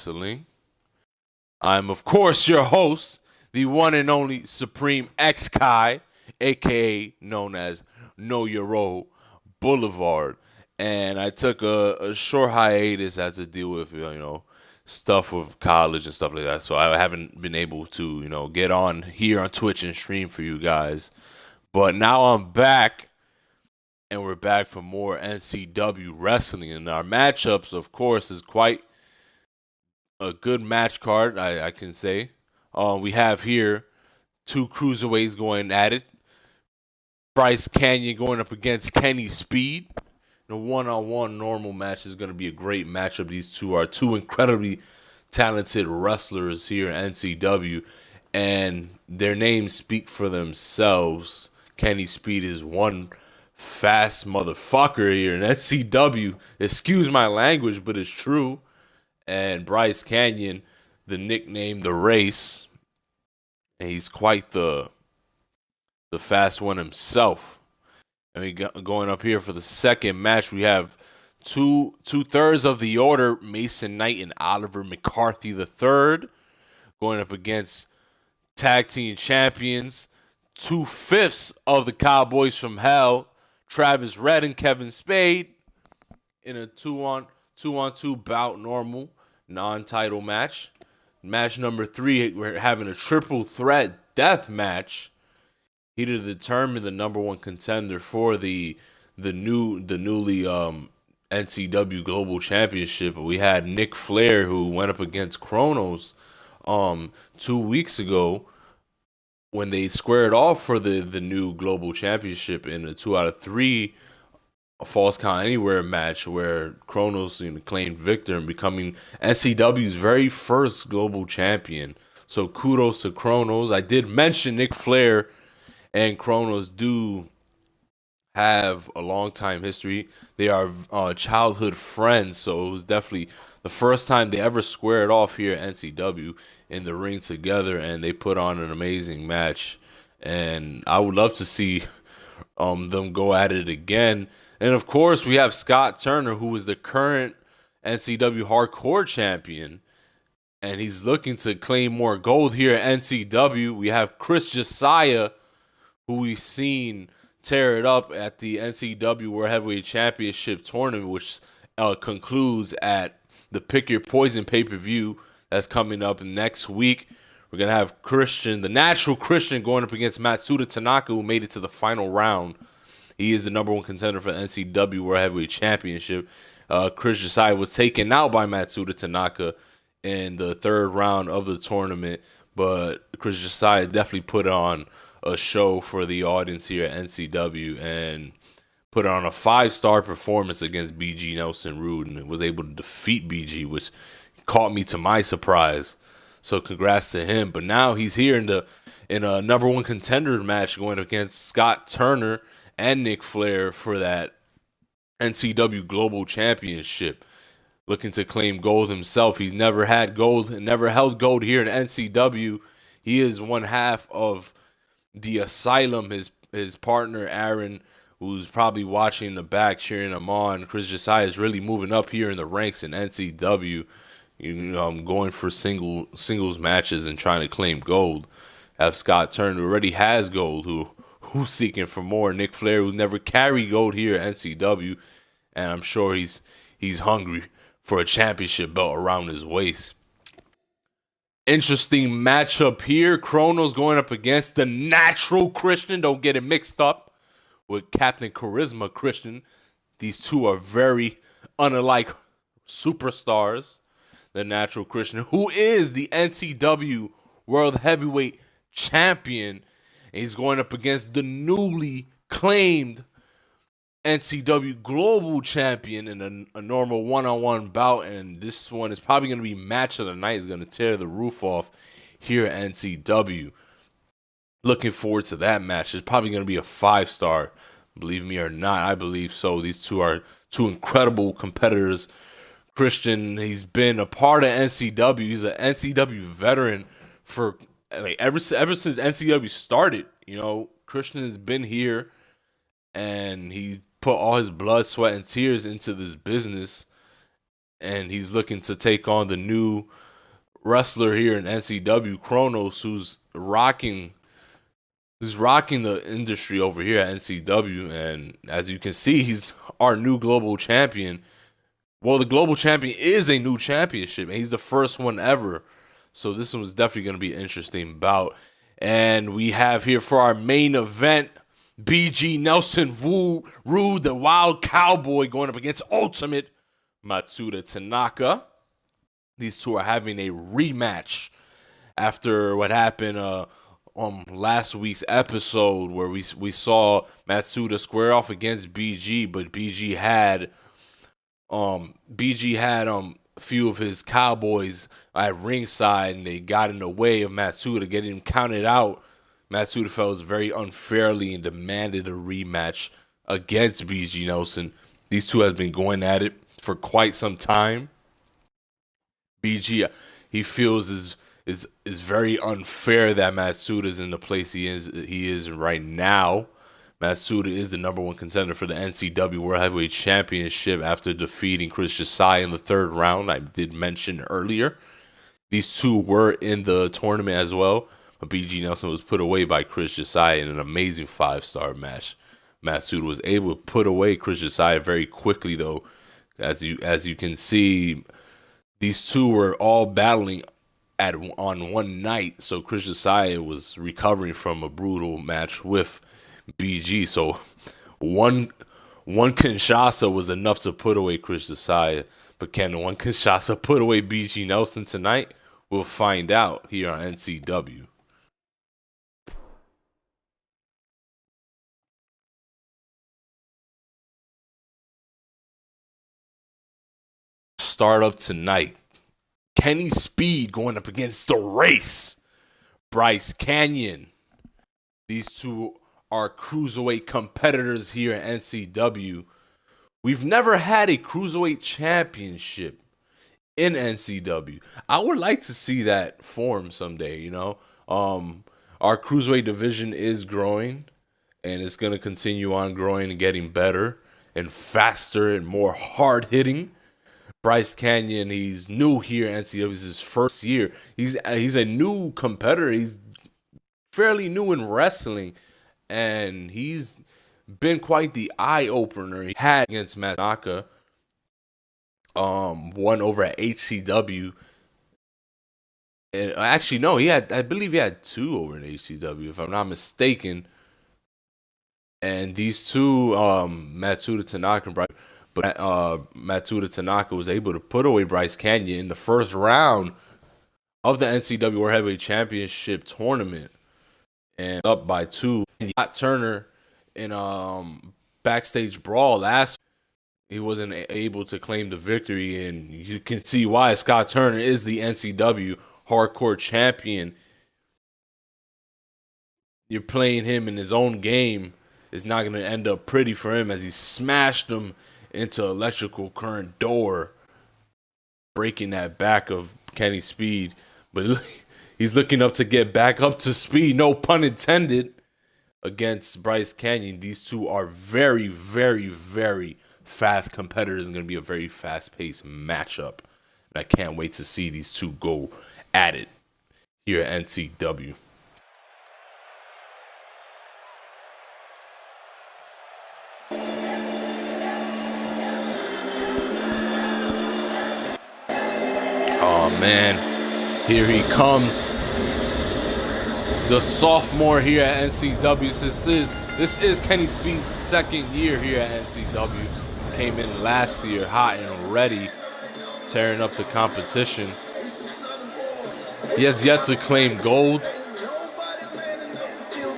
Wrestling. I'm, of course, your host, the one and only Supreme X Kai, aka known as KnowYourRole Boulevard. And I took a short hiatus as to deal with, stuff with college and stuff like that. So I haven't been able to, get on here on Twitch and stream for you guys. But now I'm back, and we're back for more NCW Wrestling. And our matchups, of course, is quite a good match card, I can say. We have here two cruiserweights going at it. Bryce Kanyon going up against Kenny Spade. The one-on-one normal match is going to be a great matchup. These two are two incredibly talented wrestlers here in NCW, and their names speak for themselves. Kenny Spade is one fast motherfucker here in NCW. Excuse my language, but it's true. And Bryce Kanyon, the nickname The Race, and he's quite the fast one himself. And we going up here for the second match, we have two-thirds of the order, Mason Knight and Oliver McCarthy III, going up against tag team champions, 2/5 of the Cowboys from Hell, Travis Red and Kevin Spade, in a two-on-two bout normal non-title match. Match number 3, we're having a triple threat death match. He to determine the number one contender for the newly NCW Global Championship. We had Nickk Flair, who went up against Kronos 2 weeks ago when they squared off for the new Global Championship in a 2 out of 3 Falls Count Anywhere match, where Kronos claimed victor and becoming NCW's very first global champion. So kudos to Kronos. I did mention Nickk Flair and Kronos do have a long time history. They are childhood friends, so it was definitely the first time they ever squared off here at NCW in the ring together, and they put on an amazing match. And I would love to see them go at it again. And of course, we have Scott Turner, who is the current NCW Hardcore Champion, and he's looking to claim more gold here at NCW. We have Jessiah, who we've seen tear it up at the NCW World Heavyweight Championship tournament, which concludes at the Pick Your Poison pay-per-view that's coming up next week. We're going to have Christian, the natural Christian, going up against Matsuda Tanaka, who made it to the final round. He is the number one contender for the NCW World Heavyweight Championship. Jessiah was taken out by Matsuda Tanaka in the third round of the tournament, but Jessiah definitely put on a show for the audience here at NCW and put on a 5-star performance against BG Nelson Roode, and was able to defeat BG, which caught me to my surprise. So congrats to him. But now he's here in a number one contender match going against Scott Turner and Nickk Flair for that NCW Global Championship. Looking to claim gold himself. He's never had gold and never held gold here in NCW. He is one half of the Asylum, his partner Aaron, who's probably watching in the back, cheering him on. Jessiah is really moving up here in the ranks in NCW. Going for singles matches and trying to claim gold. Have Scott Turner, who already has gold, who's seeking for more. Nickk Flair, who never carried gold here at NCW, and I'm sure he's hungry for a championship belt around his waist. Interesting matchup here. Kronos going up against the natural Christian. Don't get it mixed up with Captain Charisma Christian. These two are very unlike superstars. The natural Christian, who is the NCW World Heavyweight Champion. And he's going up against the newly claimed NCW Global Champion in a normal one-on-one bout. And this one is probably going to be match of the night. It's going to tear the roof off here at NCW. Looking forward to that match. It's probably going to be a 5-star. Believe me or not, I believe so. These two are two incredible competitors. Christian, he's been a part of NCW. He's an NCW veteran for ever since NCW started. Christian has been here, and he put all his blood, sweat, and tears into this business. and he's looking to take on the new wrestler here in NCW, Kronos, who's rocking the industry over here at NCW. And as you can see, he's our new global champion. Well, the global champion is a new championship, and he's the first one ever. So this one's definitely going to be an interesting bout. And we have here for our main event, BG Nelson Roode, the Wild Cowboy, going up against Ultimate Matsuda Tanaka. These two are having a rematch after what happened on last week's episode, where we saw Matsuda square off against BG, but BG had a few of his Cowboys at ringside, and they got in the way of Matsuda getting him counted out. Matsuda felt it was very unfairly and demanded a rematch against BG Nelson. These two have been going at it for quite some time. BG, he feels is very unfair that Matsuda is in the place he is right now. Matsuda is the number one contender for the NCW World Heavyweight Championship after defeating Kriss Jessiah in the third round. I did mention earlier. These two were in the tournament as well, but BG Nelson was put away by Kriss Jessiah in an amazing 5-star match. Matsuda was able to put away Kriss Jessiah very quickly, though. As you can see, these two were all battling on one night, so Kriss Jessiah was recovering from a brutal match with BG. So one Kinshasa was enough to put away Kriss Jessiah, but can one Kinshasa put away BG Nelson tonight? We'll find out here on NCW. Start up tonight. Kenny Spade going up against the Race, Bryce Kanyon. These two are cruiserweight competitors here at NCW. We've never had a cruiserweight championship in NCW. I would like to see that form someday, you know. Our cruiserweight division is growing, and it's going to continue on growing and getting better and faster and more hard-hitting. Bryce Kanyon, he's new here at NCW. This is his first year. He's a new competitor. He's fairly new in wrestling, and he's been quite the eye-opener. He had against Matsuda Tanaka, one over at HCW. And actually, no, I believe he had two over at HCW, if I'm not mistaken. And these two, Matsuda Tanaka and Bryce, but Matsuda Tanaka was able to put away Bryce Kanyon in the first round of the NCW World Heavyweight Championship tournament, and up by 2. And Scott Turner in backstage brawl last week, he wasn't able to claim the victory, and you can see why. Scott Turner is the NCW Hardcore Champion. You're playing him in his own game. It's not going to end up pretty for him, as he smashed him into electrical current door, breaking that back of Kenny Spade. But he's looking up to get back up to speed, no pun intended, against Bryce Kanyon. These two are very, very, very fast competitors, and going to be a very fast-paced matchup. And I can't wait to see these two go at it here at NCW. Oh man, here he comes, the sophomore here at NCW. This is Kenny Spade's second year here at NCW. Came in last year hot and ready, tearing up the competition. He has yet to claim gold,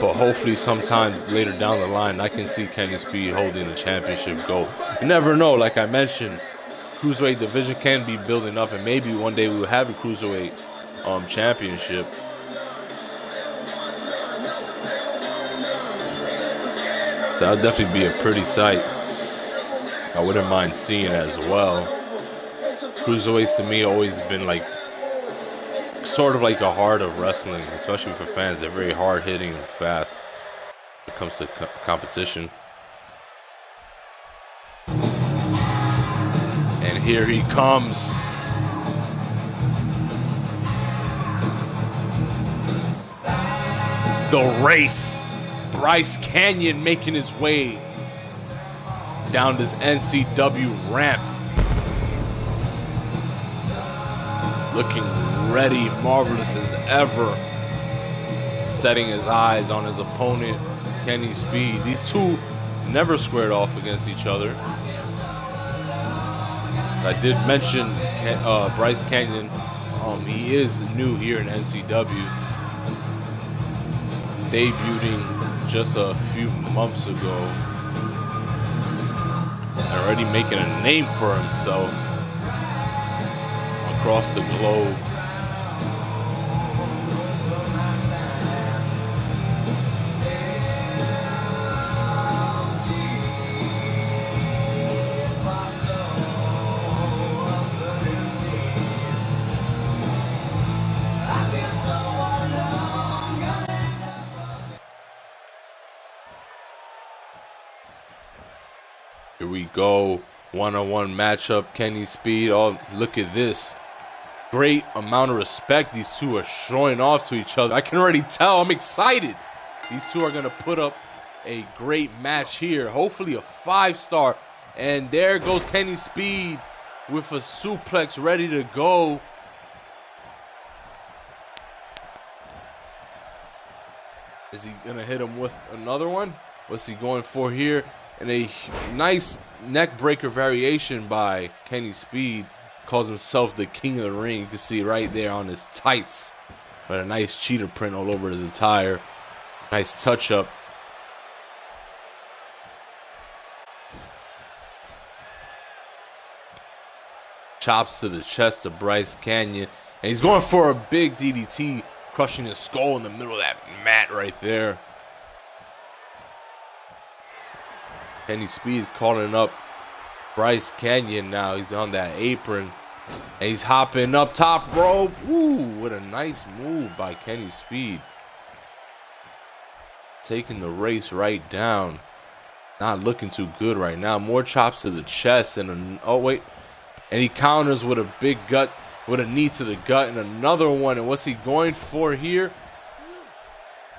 but hopefully sometime later down the line, I can see Kenny Spade holding the championship gold. You never know, like I mentioned, cruiserweight division can be building up, and maybe one day we will have a cruiserweight championship. So that'll definitely be a pretty sight. I wouldn't mind seeing it as well. Cruiserweights to me always been like sort of like the heart of wrestling, especially for fans. They're very hard hitting and fast when it comes to competition. And Here he comes. The race. Bryce Kanyon making his way down this NCW ramp. Looking ready, marvelous as ever. Setting his eyes on his opponent, Kenny Spade. These two never squared off against each other. I did mention Bryce Kanyon. He is new here in NCW. Debuting just a few months ago. Already making a name for himself across the globe. Here we go, one-on-one matchup, Kenny Spade. Oh, look at this. Great amount of respect these two are showing off to each other. I can already tell, I'm excited. These two are gonna put up a great match here. Hopefully a 5-star. And there goes Kenny Spade with a suplex ready to go. Is he gonna hit him with another one? What's he going for here? And a nice neck breaker variation by Kenny Spade. Calls himself the king of the ring. You can see right there on his tights. But a nice cheetah print all over his attire. Nice touch up. Chops to the chest of Bryce Kanyon. And he's going for a big DDT. Crushing his skull in the middle of that mat right there. Kenny Spade is calling up Bryce Kanyon now. He's on that apron. And he's hopping up top rope. Ooh, what a nice move by Kenny Spade. Taking the race right down. Not looking too good right now. More chops to the chest. And oh, wait. And he counters with a big gut. With a knee to the gut. And another one. And what's he going for here?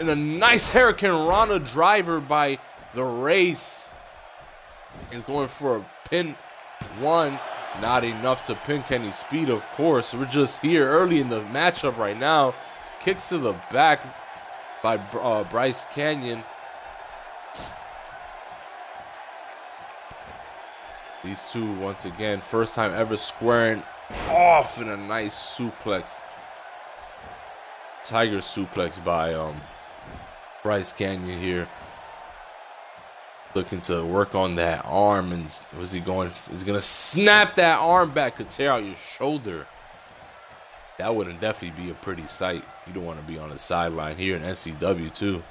And a nice Hurricane Rana driver by the race. He's going for a pin one. Not enough to pin Kenny Spade, of course. We're just here early in the matchup right now. Kicks to the back by Bryce Kanyon. These two, once again, first time ever squaring off in a nice suplex. Tiger suplex by Bryce Kanyon here. Looking to work on that arm, and was he going? He's gonna snap that arm back, could tear out your shoulder. That wouldn't definitely be a pretty sight. You don't want to be on the sideline here in NCW too.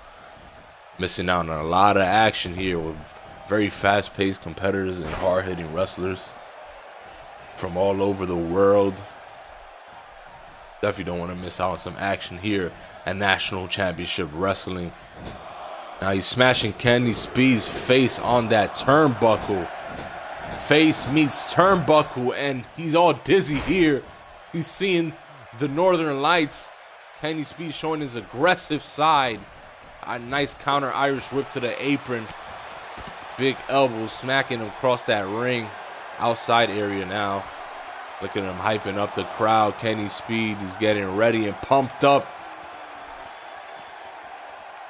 Missing out on a lot of action here with very fast-paced competitors and hard-hitting wrestlers from all over the world. Definitely don't want to miss out on some action here at National Championship Wrestling. Now he's smashing Kenny Spade's face on that turnbuckle. Face meets turnbuckle, and he's all dizzy here. He's seeing the Northern Lights. Kenny Spade showing his aggressive side. A nice counter Irish whip to the apron. Big elbows smacking him across that ring. Outside area now. Look at him hyping up the crowd. Kenny Spade is getting ready and pumped up.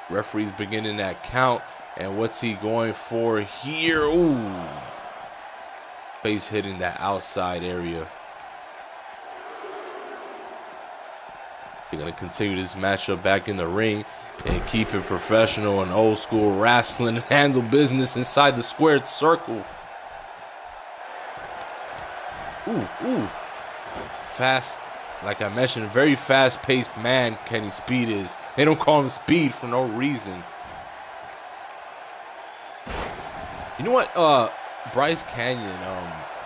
Referee's beginning that count. And what's he going for here? Ooh. Face hitting that outside area. They're going to continue this matchup back in the ring and keep it professional and old school wrestling and handle business inside the squared circle. Ooh. Fast. Like I mentioned, very fast-paced man Kenny Spade is. They don't call him Speed for no reason. You know what? Bryce Kanyon,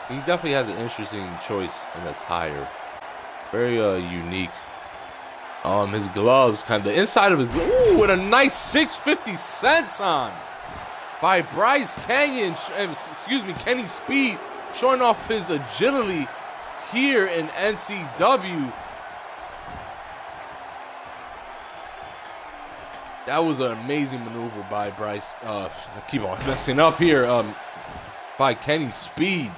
he definitely has an interesting choice in attire. Very unique. His gloves, kind of the inside of his, ooh, with a nice 650 senton by Bryce Kanyon. Excuse me, Kenny Spade showing off his agility here in NCW. That was an amazing maneuver by Bryce. I keep on messing up here. By Kenny Spade.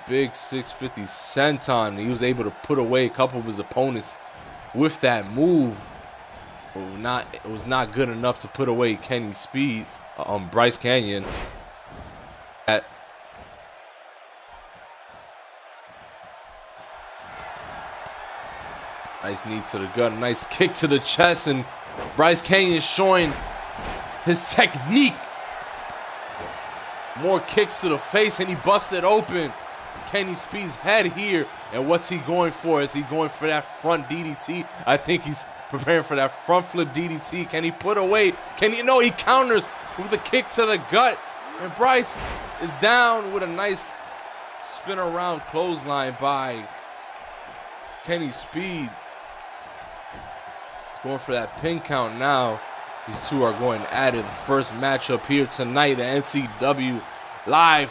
Big 650 senton. He was able to put away a couple of his opponents with that move. It was not good enough to put away Kenny Spade. Bryce Kanyon. Nice knee to the gut, nice kick to the chest, and Bryce Kanyon showing his technique. More kicks to the face, and he busted open Kenny Spade's head here. And what's he going for? Is he going for that front DDT? I think he's preparing for that front flip DDT. Can he put away? No, he counters with a kick to the gut. And Bryce is down with a nice spin around clothesline by Kenny Spade. He's going for that pin count now. These two are going at it. The first matchup here tonight at NCW live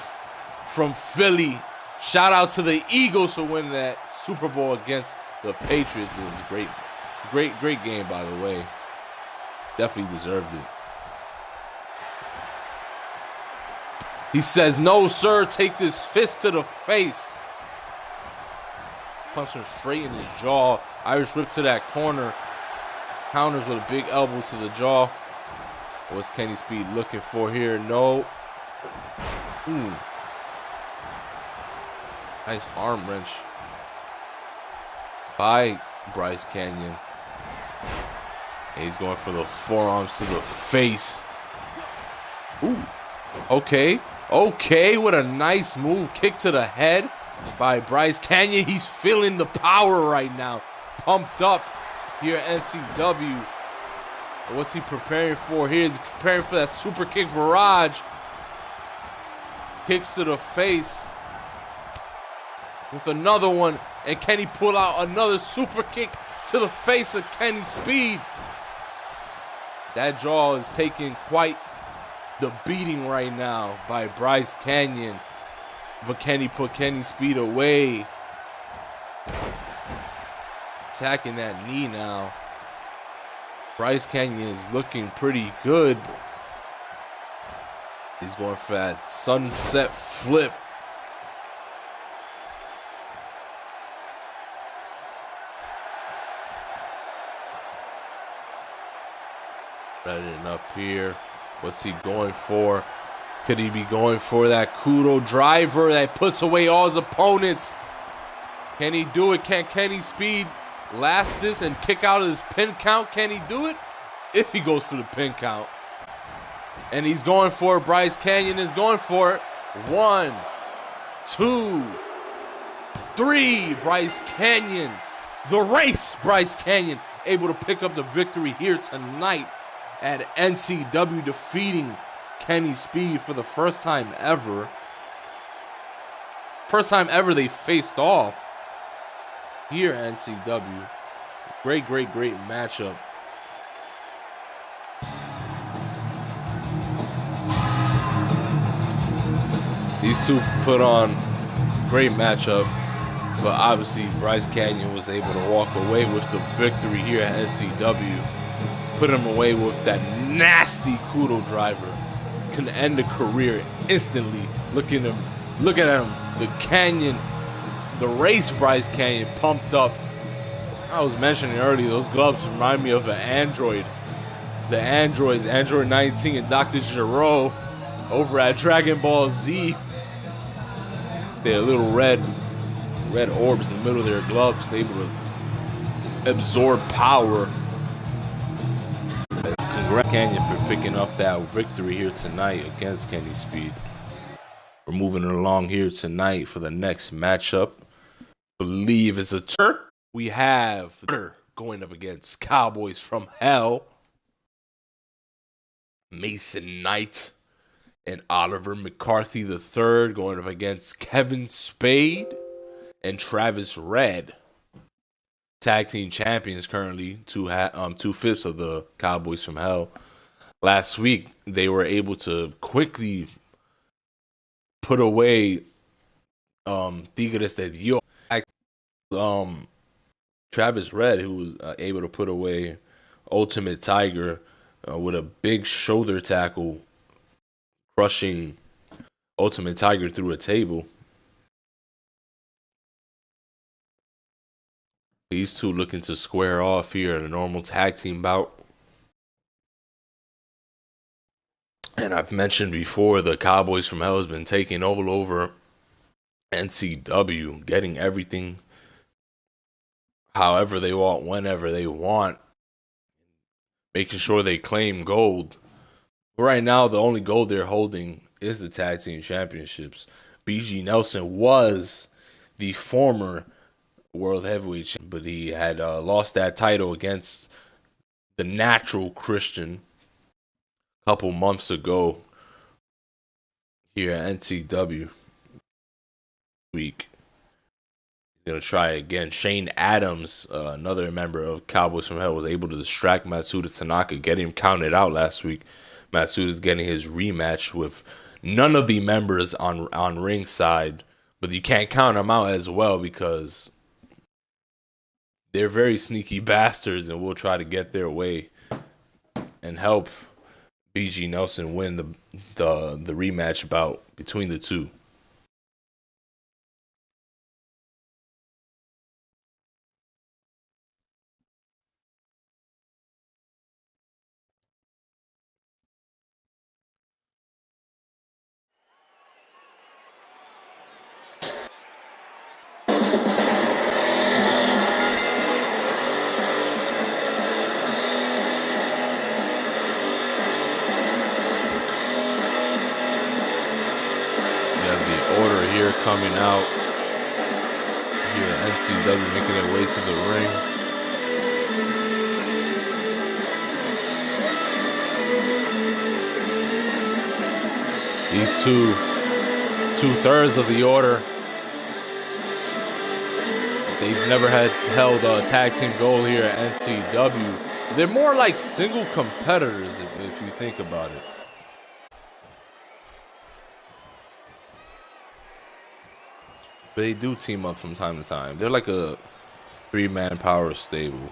from Philly. Shout out to the Eagles for winning that Super Bowl against the Patriots. It was a great game, by the way. Definitely deserved it. He says, "No, sir, take this fist to the face." Punch him straight in his jaw. Irish whip to that corner. Counters with a big elbow to the jaw. What's Kenny Spade looking for here? No. Ooh. Nice arm wrench by Bryce Kanyon. And he's going for the forearms to the face. Ooh. Okay. What a nice move. Kick to the head by Bryce Kanyon. He's feeling the power right now. Pumped up here at NCW. What's he preparing for here? He's preparing for that super kick barrage. Kicks to the face with another one. And can he pull out another super kick to the face of Kenny Spade? That jaw is taking quite the beating right now by Bryce Kanyon. But can he put Kenny Spade away? Attacking that knee now. Bryce Kanyon is looking pretty good. He's going for that sunset flip. Running up here. What's he going for? Could he be going for that kudo driver that puts away all his opponents? Can he do it? Can Kenny Spade last this and kick out of his pin count? Can he do it? If he goes for the pin count. And he's going for it. Bryce Kanyon is going for it. 1, 2, 3. Bryce Kanyon. The race. Bryce Kanyon able to pick up the victory here tonight at NCW, defeating Kenny Spade for the first time ever. First time ever they faced off here at NCW. Great matchup. These two put on great matchup, but obviously Bryce Kanyon was able to walk away with the victory here at NCW. Put him away with that nasty kudo driver. Can end the career instantly. Look at him. The Kanyon, the race Bryce Kanyon pumped up. I was mentioning earlier, those gloves remind me of an Android. The androids, Android 19 and Dr. Gero over at Dragon Ball Z. They're little red orbs in the middle of their gloves, able to absorb power. Congrats Kanyon for picking up that victory here tonight against Kenny Spade. We're moving along here tonight for the next matchup. Believe it's a turn. We have going up against Cowboys from Hell. Mason Knight and Oliver McCarthy III going up against Kevin Spade and Travis Red. Tag team champions currently, 2/5 of the Cowboys from Hell. Last week, they were able to quickly put away Tigres de Dios. Travis Red, who was able to put away Ultimate Tiger with a big shoulder tackle, crushing Ultimate Tiger through a table. These two looking to square off here in a normal tag team bout. And I've mentioned before, the Cowboys from Hell has been taking all over NCW, getting everything however they want, whenever they want, making sure they claim gold. But right now, the only gold they're holding is the tag team championships. BG Nelson was the former world heavyweight champion, but he had lost that title against the Natural Christian a couple months ago here at NCW week. He's going to try again. Shane Adams, another member of Cowboys from Hell, was able to distract Matsuda Tanaka, get him counted out last week. Matsuda's getting his rematch with none of the members on ringside, but you can't count them out as well because they're very sneaky bastards and will try to get their way and help BG Nelson win the rematch bout between the two. Coming out here at NCW, making their way to the ring. These two-thirds of the order, they've never held a tag team goal here at NCW. They're more like single competitors if you think about it. They do team up from time to time. They're like a three-man power stable.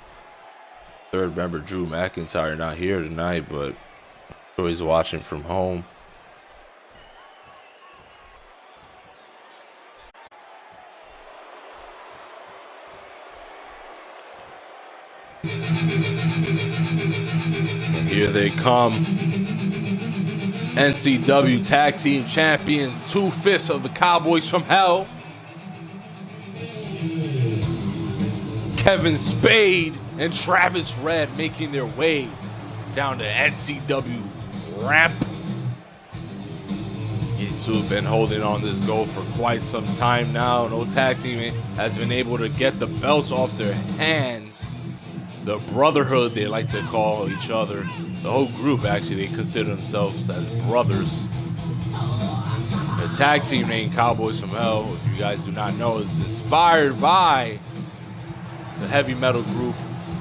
Third member Drew McIntyre not here tonight, but I'm sure he's watching from home. And here they come. NCW Tag Team Champions, 2/5 of the Cowboys from Hell. Kevin Spade and Travis Red making their way down the NCW ramp. These two have been holding on this goal for quite some time now. No tag team has been able to get the belts off their hands. The Brotherhood, they like to call each other. The whole group, actually, they consider themselves as brothers. The tag team name Cowboys from Hell, if you guys do not know, is inspired by the heavy metal group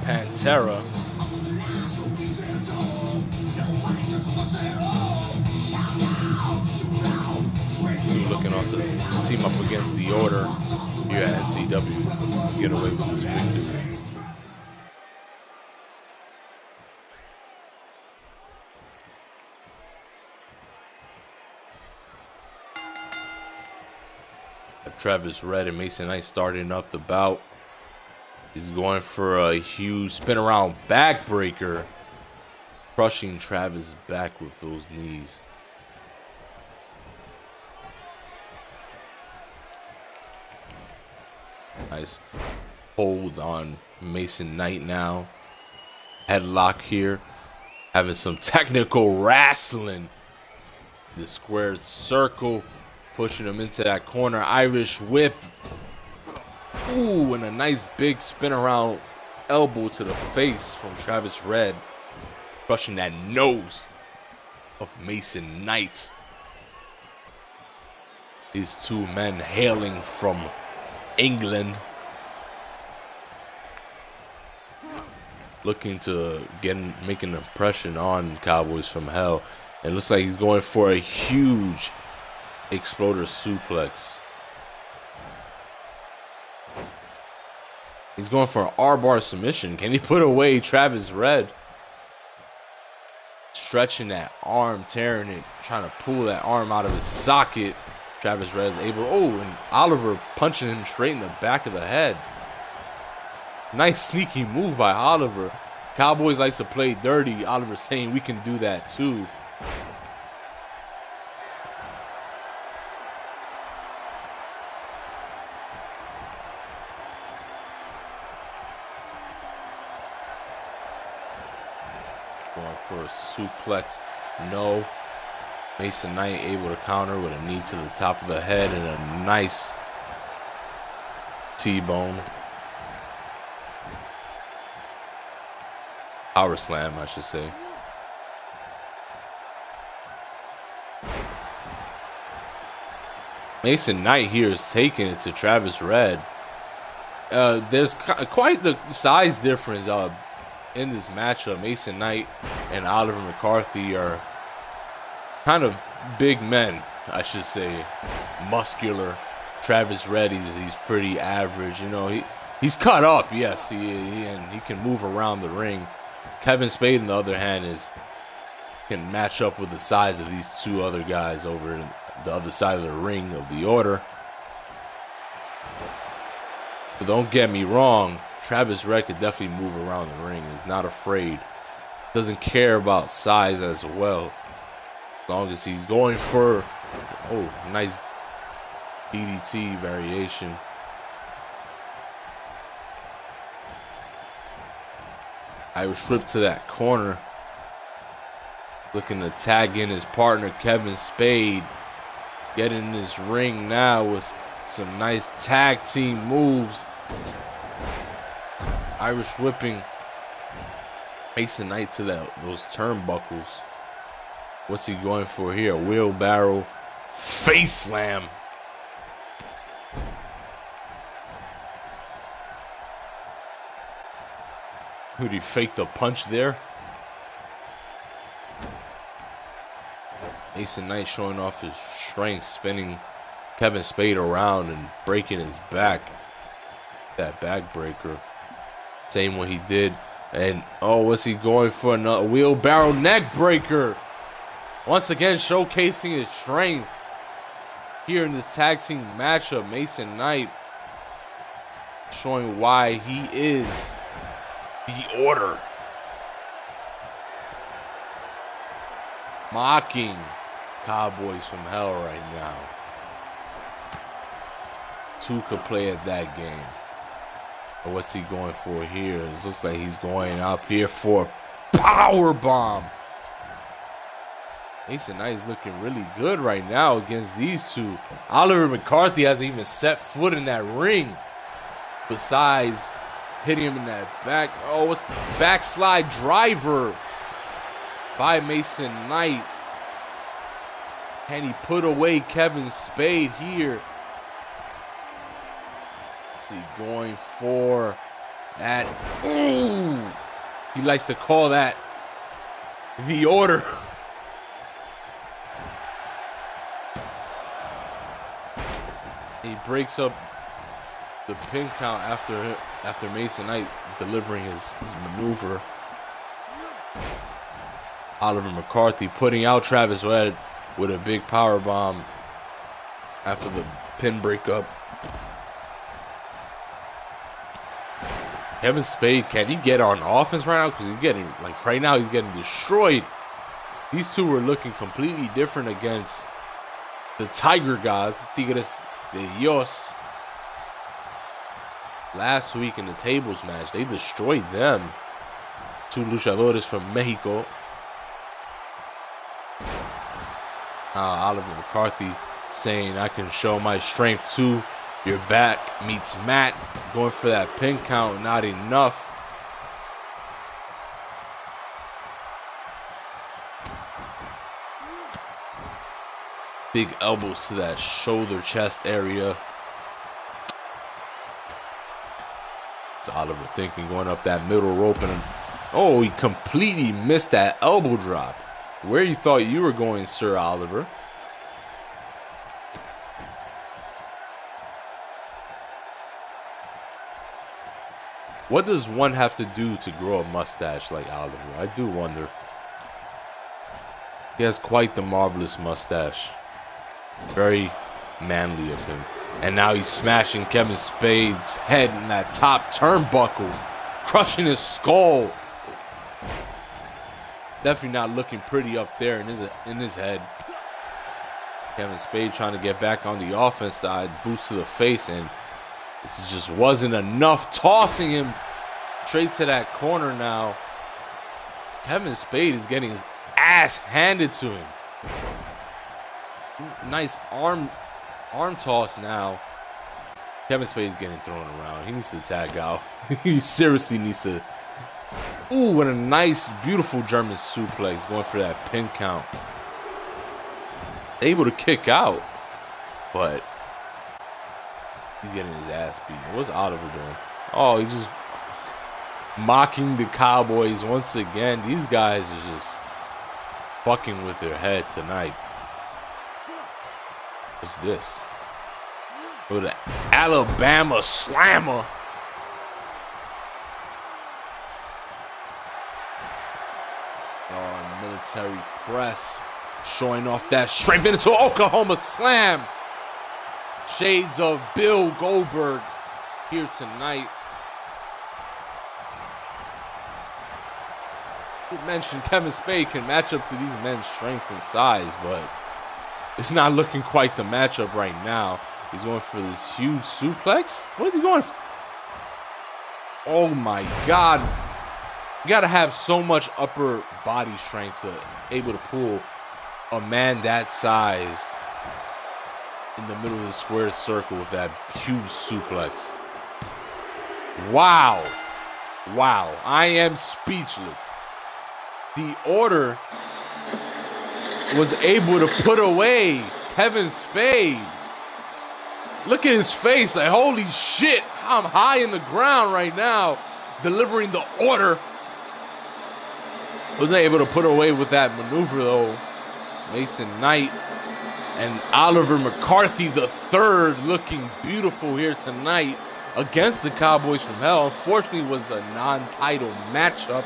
Pantera. These two looking on to team up against the Order here at NCW. Get away with this victory. Travis Red and Mason Knight starting up the bout. He's going for a huge spin around backbreaker, crushing Travis back with those knees. Nice hold on Mason Knight now. Headlock here. Having some technical wrestling. The squared circle. Pushing him into that corner. Irish whip. Ooh, and a nice big spin around elbow to the face from Travis Red. Crushing that nose of Mason Knight. These two men hailing from England. Looking to make an impression on Cowboys from Hell. It looks like he's going for a huge Exploder suplex. He's going for an R-bar submission. Can he put away Travis Red? Stretching that arm, tearing it, trying to pull that arm out of his socket. Travis Red is able. Oh, and Oliver punching him straight in the back of the head. Nice sneaky move by Oliver. Cowboys like to play dirty. Oliver saying we can do that too. Going for a suplex. No. Mason Knight able to counter with a knee to the top of the head and a nice T-bone. Power slam, I should say. Mason Knight here is taking it to Travis Red. There's quite the size difference in this matchup. Mason Knight and Oliver McCarthy are kind of big men, I should say. Muscular. Travis Red, he's pretty average. You know, he's cut up, yes, and he can move around the ring. Kevin Spade, on the other hand, can match up with the size of these two other guys over the other side of the ring of the order. But don't get me wrong, Travis Red could definitely move around the ring. He's not afraid. Doesn't care about size as well. As long as he's going for, oh, nice DDT variation. Irish whip to that corner. Looking to tag in his partner, Kevin Spade. Getting in this ring now with some nice tag team moves. Irish whipping Mason Knight to those turnbuckles. What's he going for here? A wheelbarrow face slam. Who'd he fake the punch there? Mason Knight showing off his strength, spinning Kevin Spade around and breaking his back. That backbreaker. Same what he did. And oh, what's he going for? Another wheelbarrow neck breaker. Once again, showcasing his strength here in this tag team matchup. Mason Knight showing why he is the Order. Mocking Cowboys from Hell right now. Two could play at that game. But what's he going for here? It looks like he's going up here for a power bomb. Mason Knight is looking really good right now against these two. Oliver McCarthy hasn't even set foot in that ring. Besides hitting him in that back. Oh, what's backslide driver by Mason Knight. Can he put away Kevin Spade here? What's he going for? That. Ooh. He likes to call that the Order. He breaks up the pin count after Mason Knight delivering his maneuver. Oliver McCarthy putting out Travis Red with a big power bomb after the pin breakup. Kevin Spade, can he get on offense right now? Because he's getting, like right now, he's getting destroyed. These two were looking completely different against the Tiger guys, Tigres de Dios. Last week in the tables match, they destroyed them. Two luchadores from Mexico. Oliver McCarthy saying, I can show my strength too. Your back meets Matt. Going for that pin count, not enough. Big elbows to that shoulder chest area. It's Oliver thinking, going up that middle rope, and oh, he completely missed that elbow drop. Where you thought you were going, Sir Oliver? What does one have to do to grow a mustache like Oliver? I do wonder. He has quite the marvelous mustache. Very manly of him. And now he's smashing Kevin Spade's head in that top turnbuckle, crushing his skull. Definitely not looking pretty up there in his head. Kevin Spade trying to get back on the offense side, boots to the face, and this just wasn't enough. Tossing him straight to that corner now. Kevin Spade is getting his ass handed to him. Nice arm toss now. Kevin Spade's getting thrown around. He needs to tag out. He seriously needs to. Ooh, what a nice, beautiful German suplex, going for that pin count. Able to kick out, but he's getting his ass beat. What's Oliver doing? Oh, he's just mocking the Cowboys once again. These guys are just fucking with their head tonight. What's this? With an Alabama slammer. Oh, military press. Showing off that strength into Oklahoma slam. Shades of Bill Goldberg here tonight. You mentioned Kevin Spade can match up to these men's strength and size, but it's not looking quite the matchup right now. He's going for this huge suplex. What is he going for? Oh my God. You gotta have so much upper body strength to able to pull a man that size in the middle of the square circle with that huge suplex. Wow. Wow. I am speechless. The Order was able to put away Kevin Spade. Look at his face. Like, holy shit. I'm high in the ground right now. Delivering the Order. Wasn't able to put away with that maneuver, though. Mason Knight and Oliver McCarthy III looking beautiful here tonight against the Cowboys from Hell. Unfortunately, it was a non-title matchup.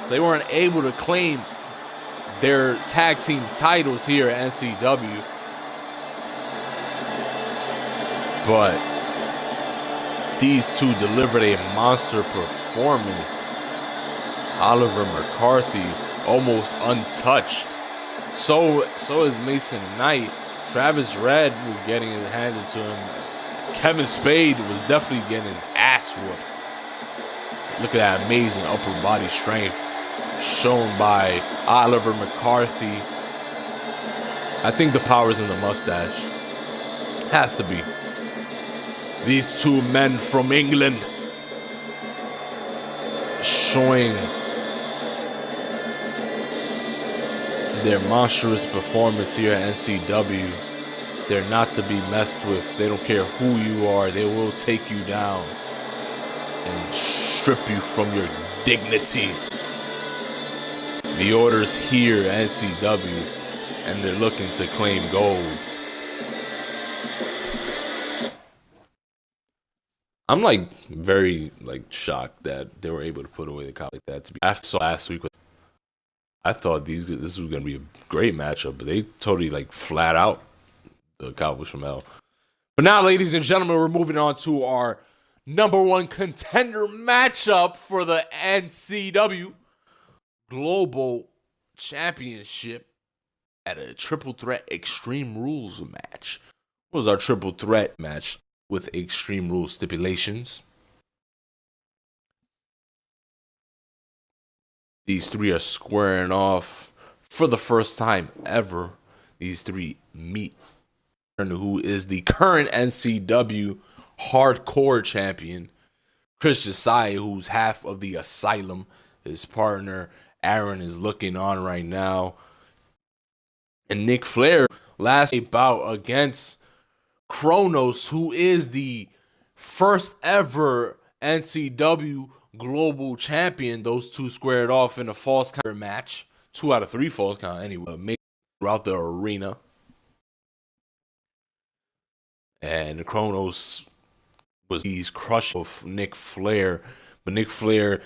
They weren't able to claim their tag team titles here at NCW. But these two delivered a monster performance. Oliver McCarthy almost untouched. So is Mason Knight. Travis Red was getting it handed to him. Kevin Spade was definitely getting his ass whooped. Look at that amazing upper body strength shown by Oliver McCarthy. I think the power's in the mustache. Has to be. These two men from England showing their monstrous performance here at NCW. They're not to be messed with. They don't care who you are. They will take you down and strip you from your dignity. The Order's here at NCW, and they're looking to claim gold. I'm very shocked that they were able to put away the Cowboys like that. To be after last week, I thought this was gonna be a great matchup, but they totally flat out the Cowboys from Hell. But now, ladies and gentlemen, we're moving on to our #1 contender matchup for the NCW Global Championship at a triple threat Extreme Rules match. What was our triple threat match with Extreme Rules stipulations? These three are squaring off for the first time ever. These three meet. Who is the current NCW Hardcore Champion, Kriss Jessiah, who's half of the Asylum. His partner Aaron is looking on right now, and Nickk Flair last bout against Kronos, who is the first ever NCW Global Champion. Those two squared off in a false count match. 2 out of 3 false count anyway, throughout the arena. And Kronos was he's crushed of Nickk Flair, But Nick Flair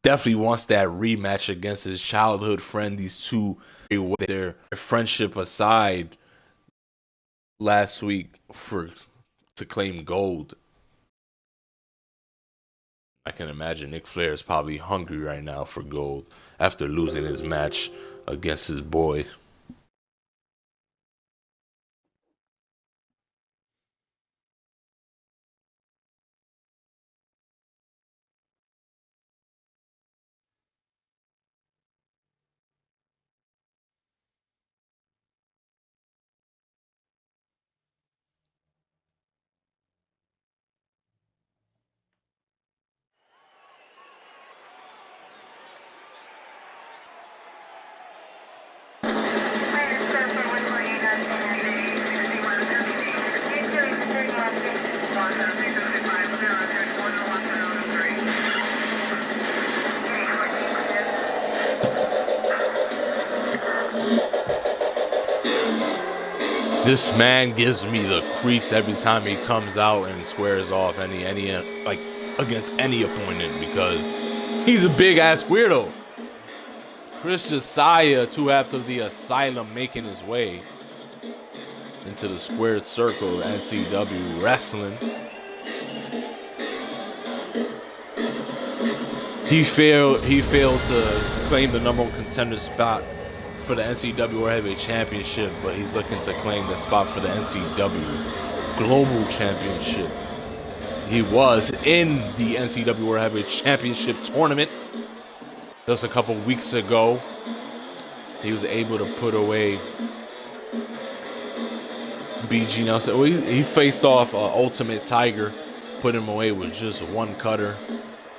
definitely wants that rematch against his childhood friend. These two, their friendship aside, last week to claim gold. I can imagine Nick Flair is probably hungry right now for gold after losing his match against his boy. This man gives me the creeps every time he comes out and squares off any like against any opponent because he's a big ass weirdo. Kriss Jessiah, 2 halves of the Asylum, making his way into the squared circle of NCW Wrestling. He failed to claim the #1 contender spot for the NCW World Heavyweight Championship, but he's looking to claim the spot for the NCW Global Championship. He was in the NCW World Heavyweight Championship tournament just a couple weeks ago. He was able to put away BG Nelson. He faced off Ultimate Tiger, put him away with just 1 cutter,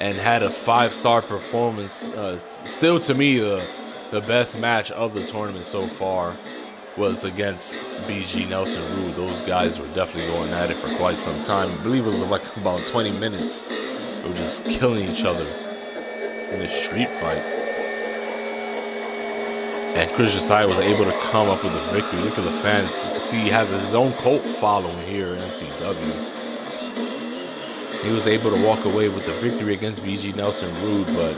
and had a 5-star performance. Still, to me, the best match of the tournament so far was against BG Nelson Roode. Those guys were definitely going at it for quite some time. I believe it was like about 20 minutes. They were just killing each other in a street fight. And Kriss Jessiah was able to come up with a victory. Look at the fans. You can see he has his own cult following here in NCW. He was able to walk away with the victory against BG Nelson Roode, but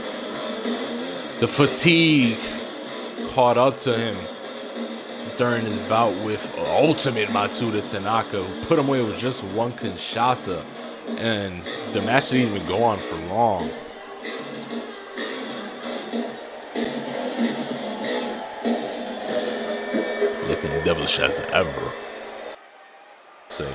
the fatigue caught up to him during his bout with Ultimate Matsuda Tanaka, who put him away with just 1 Kinshasa, and the match didn't even go on for long. Looking devilish as ever. See.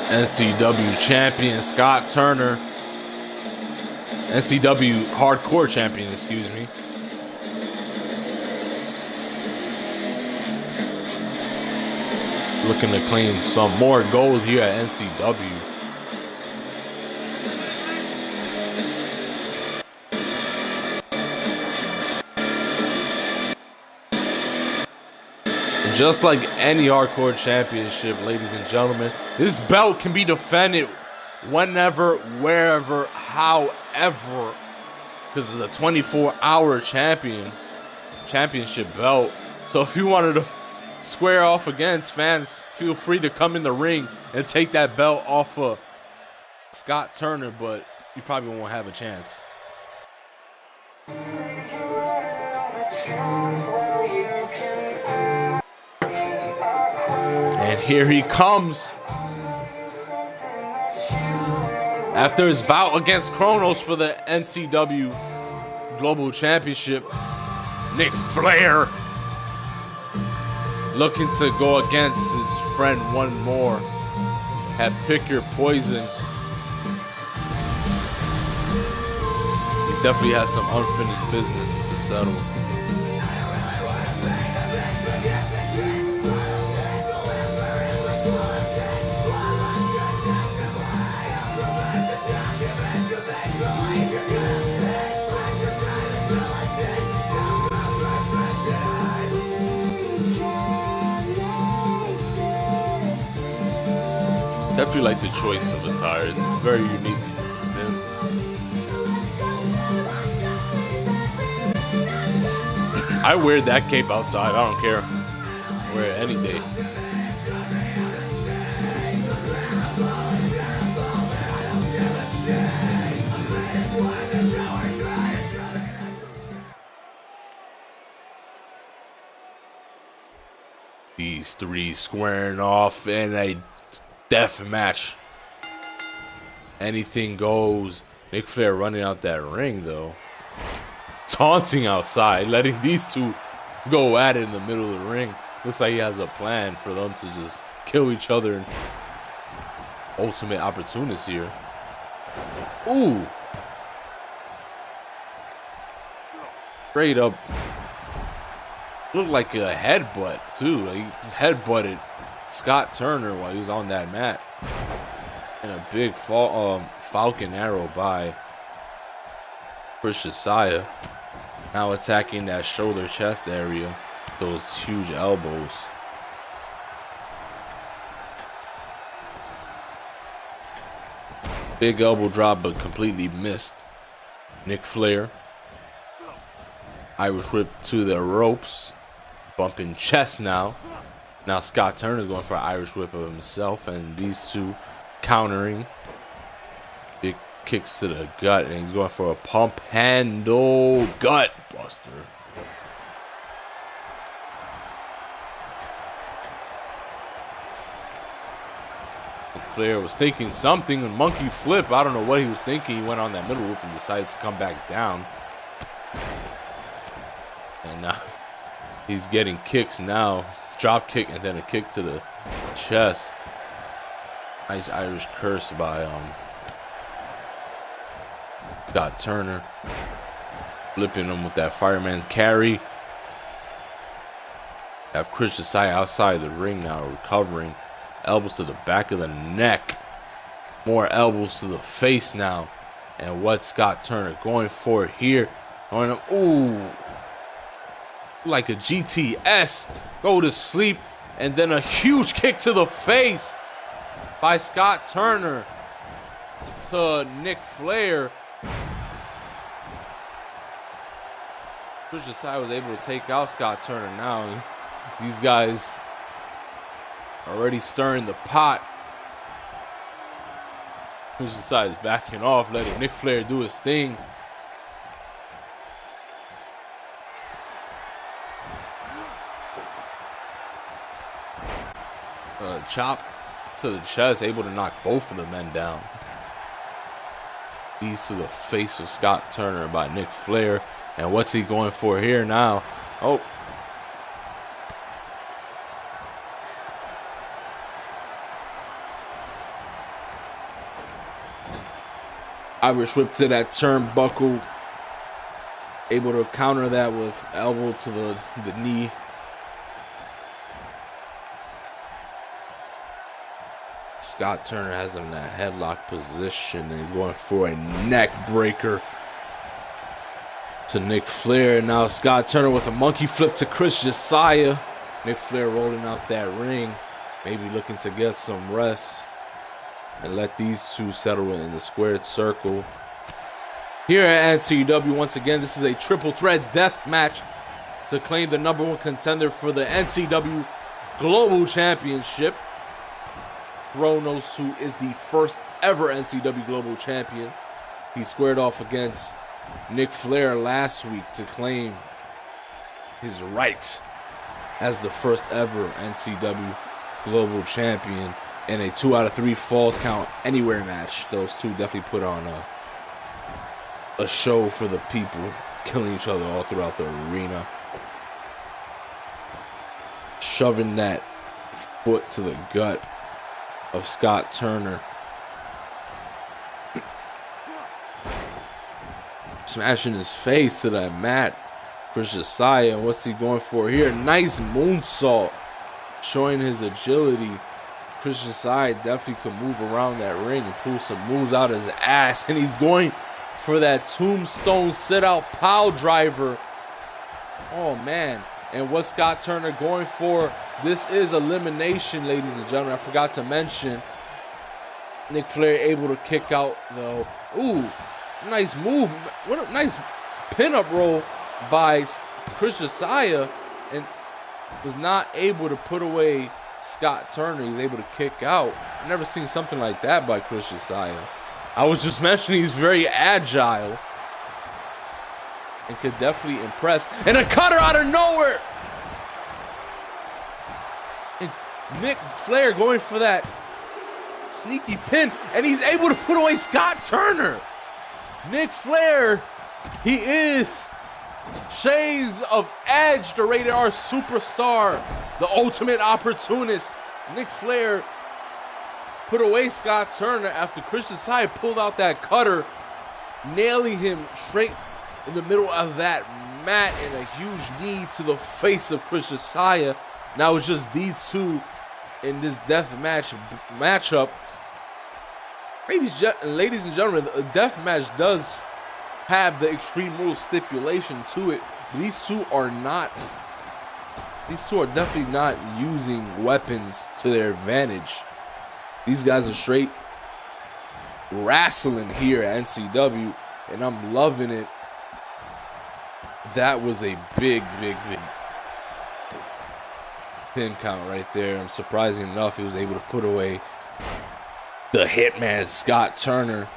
NCW champion Scott Turner. NCW hardcore champion, excuse me. Looking to claim some more gold here at NCW. Just like any hardcore championship, ladies and gentlemen, this belt can be defended whenever, wherever, however, because it's a 24-hour championship belt. So if you wanted to square off against fans, feel free to come in the ring and take that belt off of Scott Turner, but you probably won't have a chance. And here he comes. After his bout against Kronos for the NCW Global Championship, Nick Flair looking to go against his friend one more at Pick Your Poison. He definitely has some unfinished business to settle. Definitely like the choice of attire. Very unique. I wear that cape outside. I don't care. Wear it any day. These three squaring off in a death match. Anything goes. Nick Flair running out that ring though. Taunting outside, letting these two go at it in the middle of the ring. Looks like he has a plan for them to just kill each other. And ultimate opportunist here. Ooh. Straight up. Looked like a headbutt too. He headbutted Scott Turner while he was on that mat. And a big Falcon arrow by Kriss Jessiah. Now attacking that shoulder chest area. Those huge elbows. Big elbow drop, but completely missed. Nick Flair. Irish whip to the ropes. Bumping chest now. Now Scott Turner is going for an Irish whip of himself. And these two countering. Big kicks to the gut. And he's going for a pump handle gut buster. Flair was thinking something, a monkey flip. I don't know what he was thinking. He went on that middle whip and decided to come back down. And now he's getting kicks now. Drop kick and then a kick to the chest. Nice Irish curse by Scott Turner. Flipping him with that fireman carry. Have Kriss Jessiah outside the ring now, recovering. Elbows to the back of the neck. More elbows to the face now. And what Scott Turner going for here? Ooh. Like a GTS. Go to sleep. And then a huge kick to the face by Scott Turner to Nick Flair. Kriss Jessiah was able to take out Scott Turner now. And these guys already stirring the pot. Kriss Jessiah is backing off, letting Nick Flair do his thing. Chop to the chest, able to knock both of the men down. Knees to the face of Scott Turner by Nick Flair. And what's he going for here now? Oh. Irish whip to that turnbuckle. Able to counter that with elbow to the knee. Scott Turner has him in that headlock position, and he's going for a neck breaker to Nick Flair. Now Scott Turner with a monkey flip to Kriss Jessiah. Nick Flair rolling out that ring, maybe looking to get some rest and let these two settle in the squared circle. Here at NCW, once again, this is a triple threat death match to claim the #1 contender for the NCW Global Championship. Kronos, who is the first ever NCW Global Champion. He squared off against Nick Flair last week to claim his right as the first ever NCW Global Champion in a 2 out of 3 falls count anywhere match. Those two definitely put on a show for the people, killing each other all throughout the arena. Shoving that foot to the gut of Scott Turner. Smashing his face to that mat. Kriss Jessiah, what's he going for here? Nice moonsault, showing his agility. Kriss Jessiah definitely could move around that ring and pull some moves out his ass. And he's going for that tombstone sit-out pile driver. Oh, man. And what Scott Turner going for? This is elimination, ladies and gentlemen. I forgot to mention. Nick Flair able to kick out, though. Ooh, nice move. What a nice pin-up roll by Kriss Jessiah and was not able to put away Scott Turner. He was able to kick out. I've never seen something like that by Kriss Jessiah. I was just mentioning he's very agile and could definitely impress. And a cutter out of nowhere. And Nickk Flair going for that sneaky pin, and he's able to put away Scott Turner. Nickk Flair, he is shades of Edge, the Rated R superstar, the ultimate opportunist. Nickk Flair put away Scott Turner after Kriss Jessiah pulled out that cutter, nailing him straight in the middle of that mat and a huge knee to the face of Kriss Jessiah. Now it's just these two in this matchup. Ladies and gentlemen, the death match does have the Extreme Rules stipulation to it, but these two are definitely not using weapons to their advantage. These guys are straight wrestling here at NCW, and I'm loving it. That was a big pin count right there. I'm surprising enough he was able to put away the Hitman Scott Turner.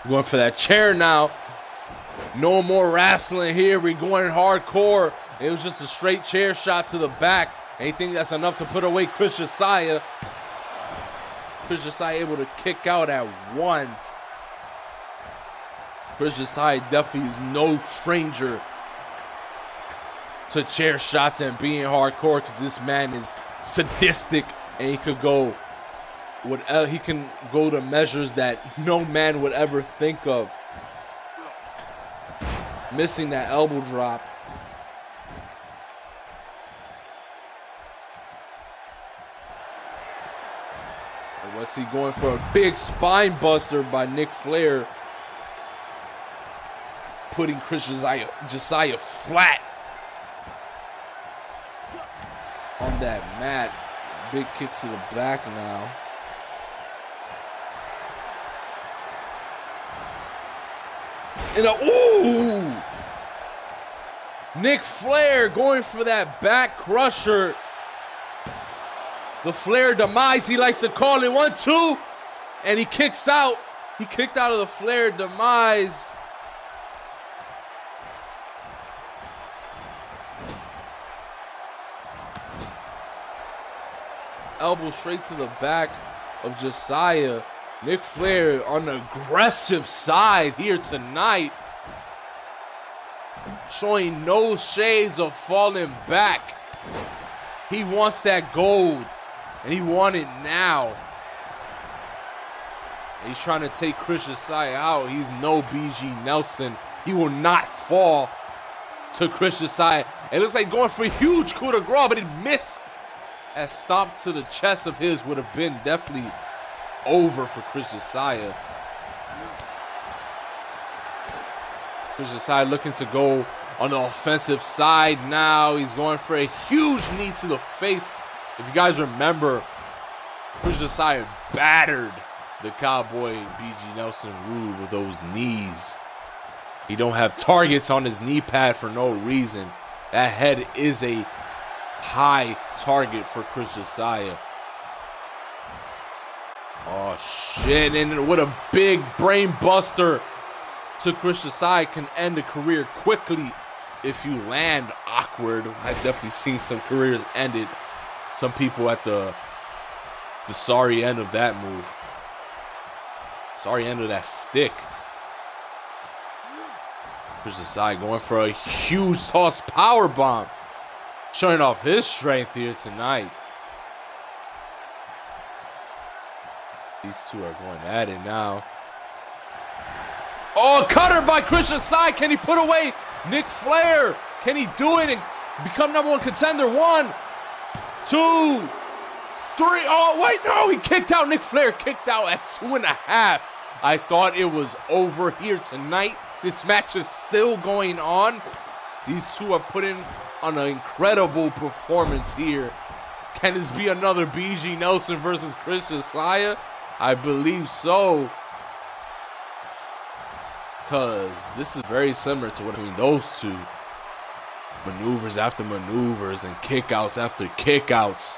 Going for that chair now. No more wrestling here. We're going hardcore. It was just a straight chair shot to the back. And you think that's enough to put away Kriss Jessiah. Kriss Jessiah able to kick out at 1. Kriss Jessiah definitely is no stranger to chair shots and being hardcore, because this man is sadistic and he can go to measures that no man would ever think of. Missing that elbow drop. And what's he going for? A big spine buster by Nickk Flair, putting Kriss Jessiah flat on that mat. Big kicks to the back now. And ooh! Nickk Flair going for that back crusher. The Flair demise, he likes to call it. 1, 2, and he kicks out. He kicked out of the Flair demise. Elbow straight to the back of Jessiah. Nickk Flair on the aggressive side here tonight, showing no shades of falling back. He wants that gold, and he wants it now. He's trying to take Kriss Jessiah out. He's no BG Nelson. He will not fall to Kriss Jessiah. It looks like going for a huge coup de grace, but it missed. That stop to the chest of his would have been definitely over for Kriss Jessiah. Kriss Jessiah looking to go on the offensive side now. He's going for a huge knee to the face. If you guys remember, Kriss Jessiah battered the Cowboy BG Nelson Roode with those knees. He don't have targets on his knee pad for no reason. That head is a high target for Kriss Jessiah. Oh shit, and what a big brain buster to Kriss Jessiah can end a career quickly if you land awkward. I've definitely seen some careers ended. Some people at the sorry end of that move. Sorry end of that stick. Kriss Jessiah going for a huge toss power bomb, showing off his strength here tonight. These two are going at it now. Oh, cutter by Kriss Jessiah. Can he put away Nickk Flair? Can he do it and become #1 contender? 1, 2, 3. Oh, wait, no. He kicked out. Nickk Flair kicked out at 2.5. I thought it was over here tonight. This match is still going on. These two are putting on an incredible performance here. Can this be another BG Nelson versus Kriss Jessiah? I believe so. Because this is very similar to what between those two. Maneuvers after maneuvers and kickouts after kickouts.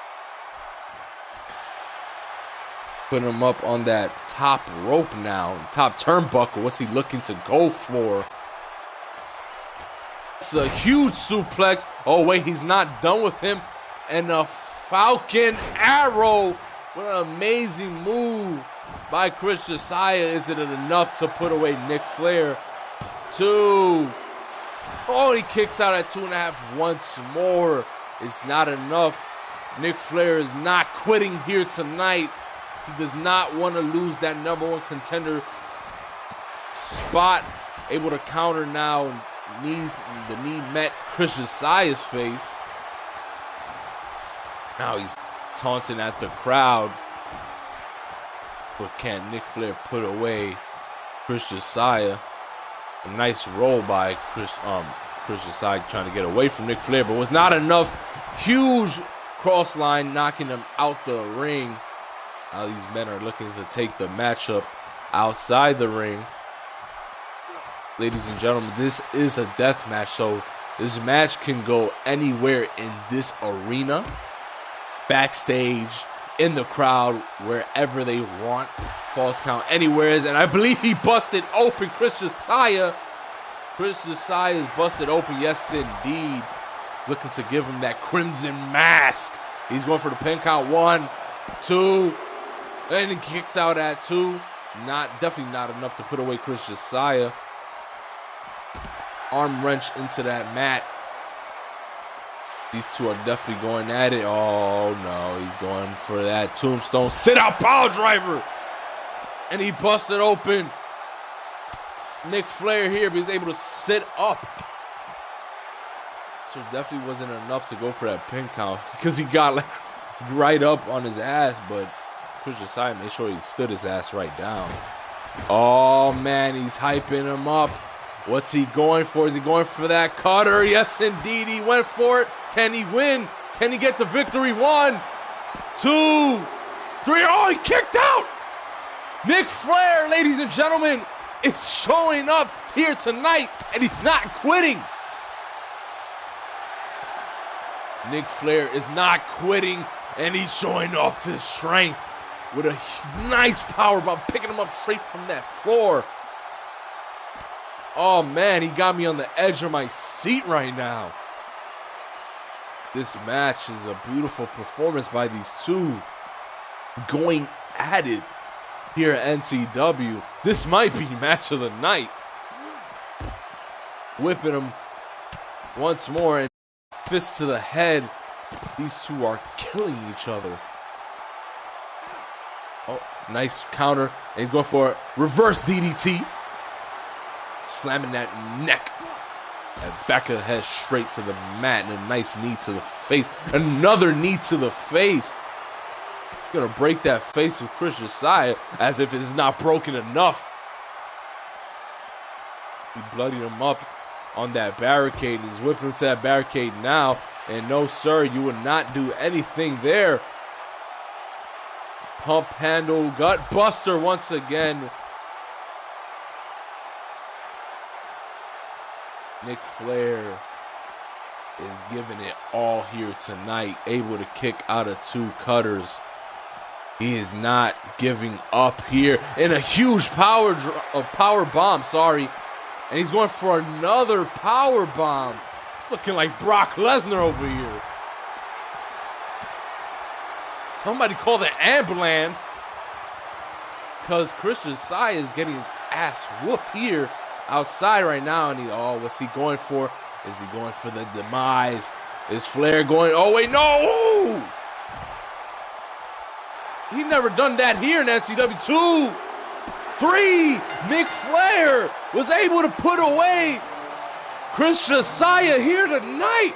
Putting him up on that top rope now. Top turnbuckle. What's he looking to go for? It's a huge suplex. Oh, wait, he's not done with him. And a Falcon Arrow. What an amazing move by Kriss Jessiah. Is it enough to put away Nick Flair? 2. Oh, he kicks out at 2.5 once more. It's not enough. Nick Flair is not quitting here tonight. He does not want to lose that #1 contender spot. Able to counter now. The knee met Kriss Jessiah's face. Now he's taunting at the crowd. But can Nick Flair put away Kriss Jessiah? A nice roll by Kriss Jessiah trying to get away from Nick Flair, but was not enough. Huge cross line knocking him out the ring. Now these men are looking to take the matchup outside the ring. Ladies and gentlemen, this is a death match, so this match can go anywhere in this arena, backstage, in the crowd, wherever they want. False count anywhere, and I believe he busted open Kriss Jessiah. Kriss Jessiah is busted open, yes indeed. Looking to give him that crimson mask. He's going for the pin count. 1, 2, and he kicks out at 2. Definitely not enough to put away Kriss Jessiah. Arm wrench into that mat. These two are definitely going at it. Oh no, he's going for that tombstone sit out power driver. And he busted open Nick Flair here, but he's able to sit up. So definitely wasn't enough to go for that pin count because he got like right up on his ass, but Kriss Jessiah made sure he stood his ass right down. Oh man, he's hyping him up. What's he going for? Is he going for that cutter? Yes, indeed, he went for it. Can he win? Can he get the victory? 1, 2, 3. Oh, he kicked out! Nick Flair, ladies and gentlemen, is showing up here tonight, and he's not quitting. Nick Flair is not quitting, and he's showing off his strength with a nice power bomb, picking him up straight from that floor. Oh man, he got me on the edge of my seat right now. This match is a beautiful performance by these two going at it here at NCW. This might be match of the night. Whipping him once more and fist to the head. These two are killing each other. Oh, nice counter. And he's going for a reverse DDT. Slamming that neck, that back of the head straight to the mat, and a nice knee to the face. Another knee to the face. Gonna break that face of Kriss Jessiah as if it's not broken enough. He bloodied him up on that barricade, and he's whipping him to that barricade now. And no, sir, you would not do anything there. Pump handle, gut buster once again. Nick Flair is giving it all here tonight, able to kick out of 2 cutters. He is not giving up here in a huge power bomb, and he's going for another power bomb. It's looking like Brock Lesnar over here. Somebody call the ambulance, because Kriss Jessiah is getting his ass whooped here outside right now, and what's he going for? Is he going for the demise? Is Flair going? Oh wait, no! He never done that here in NCW. 2, 3. Nick Flair was able to put away Kriss Jessiah here tonight.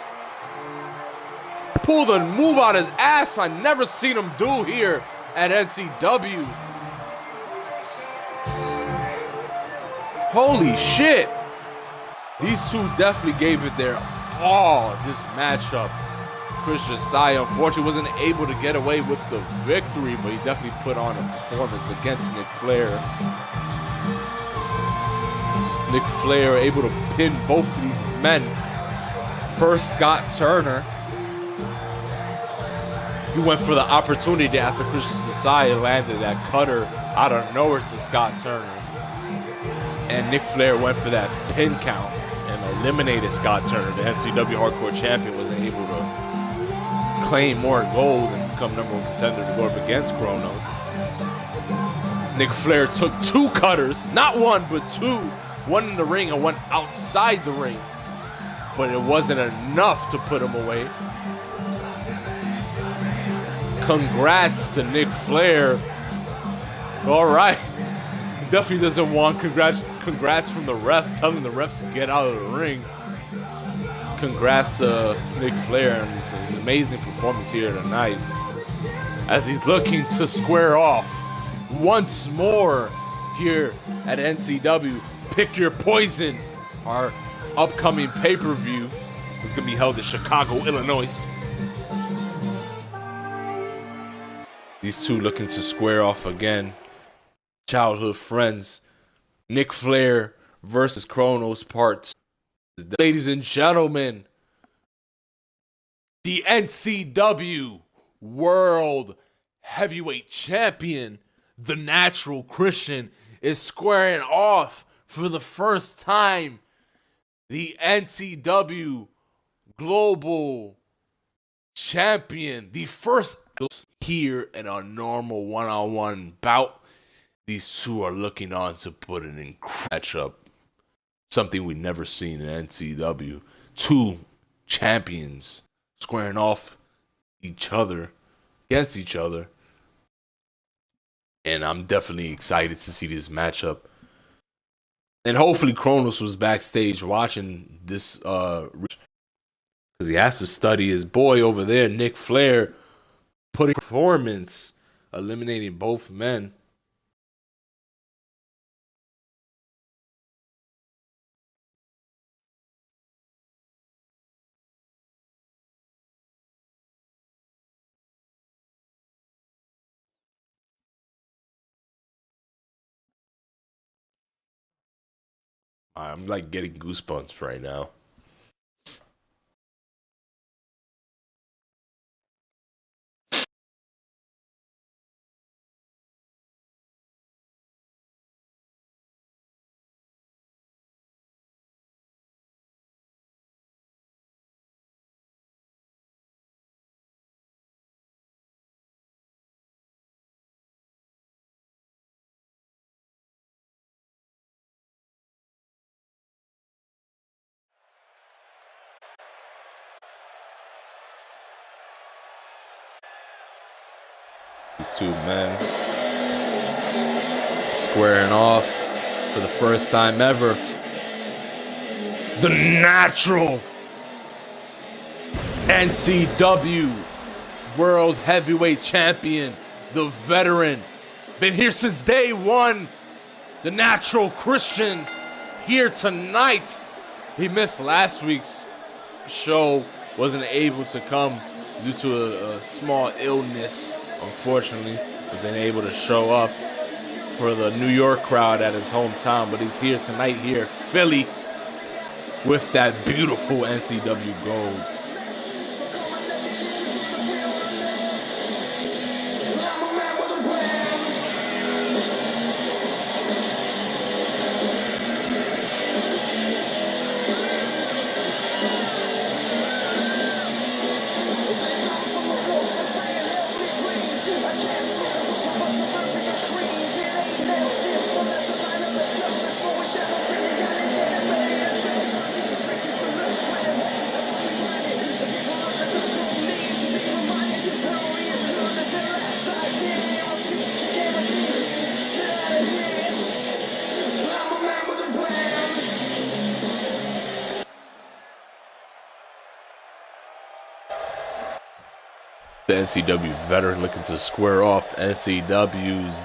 Pull the move out his ass I never seen him do here at NCW. Holy shit. These two definitely gave it their all this matchup. Jessiah unfortunately wasn't able to get away with the victory, but he definitely put on a performance against Nick Flair. Nick Flair able to pin both of these men. First, Scott Turner. He went for the opportunity after Jessiah landed that cutter out of nowhere to Scott Turner. And Nick Flair went for that pin count and eliminated Scott Turner. The NCW Hardcore Champion wasn't able to claim more gold and become #1 contender to go up against Kronos. Nick Flair took 2 cutters, not 1, but 2. 1 in the ring and 1 outside the ring. But it wasn't enough to put him away. Congrats to Nick Flair. All right. He definitely doesn't want congrats from the ref, telling the refs to get out of the ring. Congrats to Nick Flair on his amazing performance here tonight, as he's looking to square off once more here at NCW. Pick Your Poison, our upcoming pay-per-view. It's going to be held in Chicago, Illinois. These two looking to square off again. Childhood friends. Nick Flair versus Kronos Part 2. Ladies and gentlemen, the NCW World Heavyweight Champion, the Natural Christian, is squaring off for the first time the NCW Global Champion, the first here in a normal one-on-one bout. These two are looking on to put an incredible matchup, something we've never seen in NCW. 2 champions squaring off against each other, and I'm definitely excited to see this matchup. And hopefully Kronos was backstage watching this, because he has to study his boy over there, Nick Flair, putting performance, eliminating both men. I'm like getting goosebumps right now. These two men squaring off for the first time ever. The natural NCW World Heavyweight Champion, the veteran, been here since day one. The Natural Christian here tonight. He missed last week's show, wasn't able to come due to a small illness. Unfortunately, wasn't able to show up for the New York crowd at his hometown, but he's here tonight here in Philly with that beautiful NCW gold. The NCW veteran looking to square off NCW's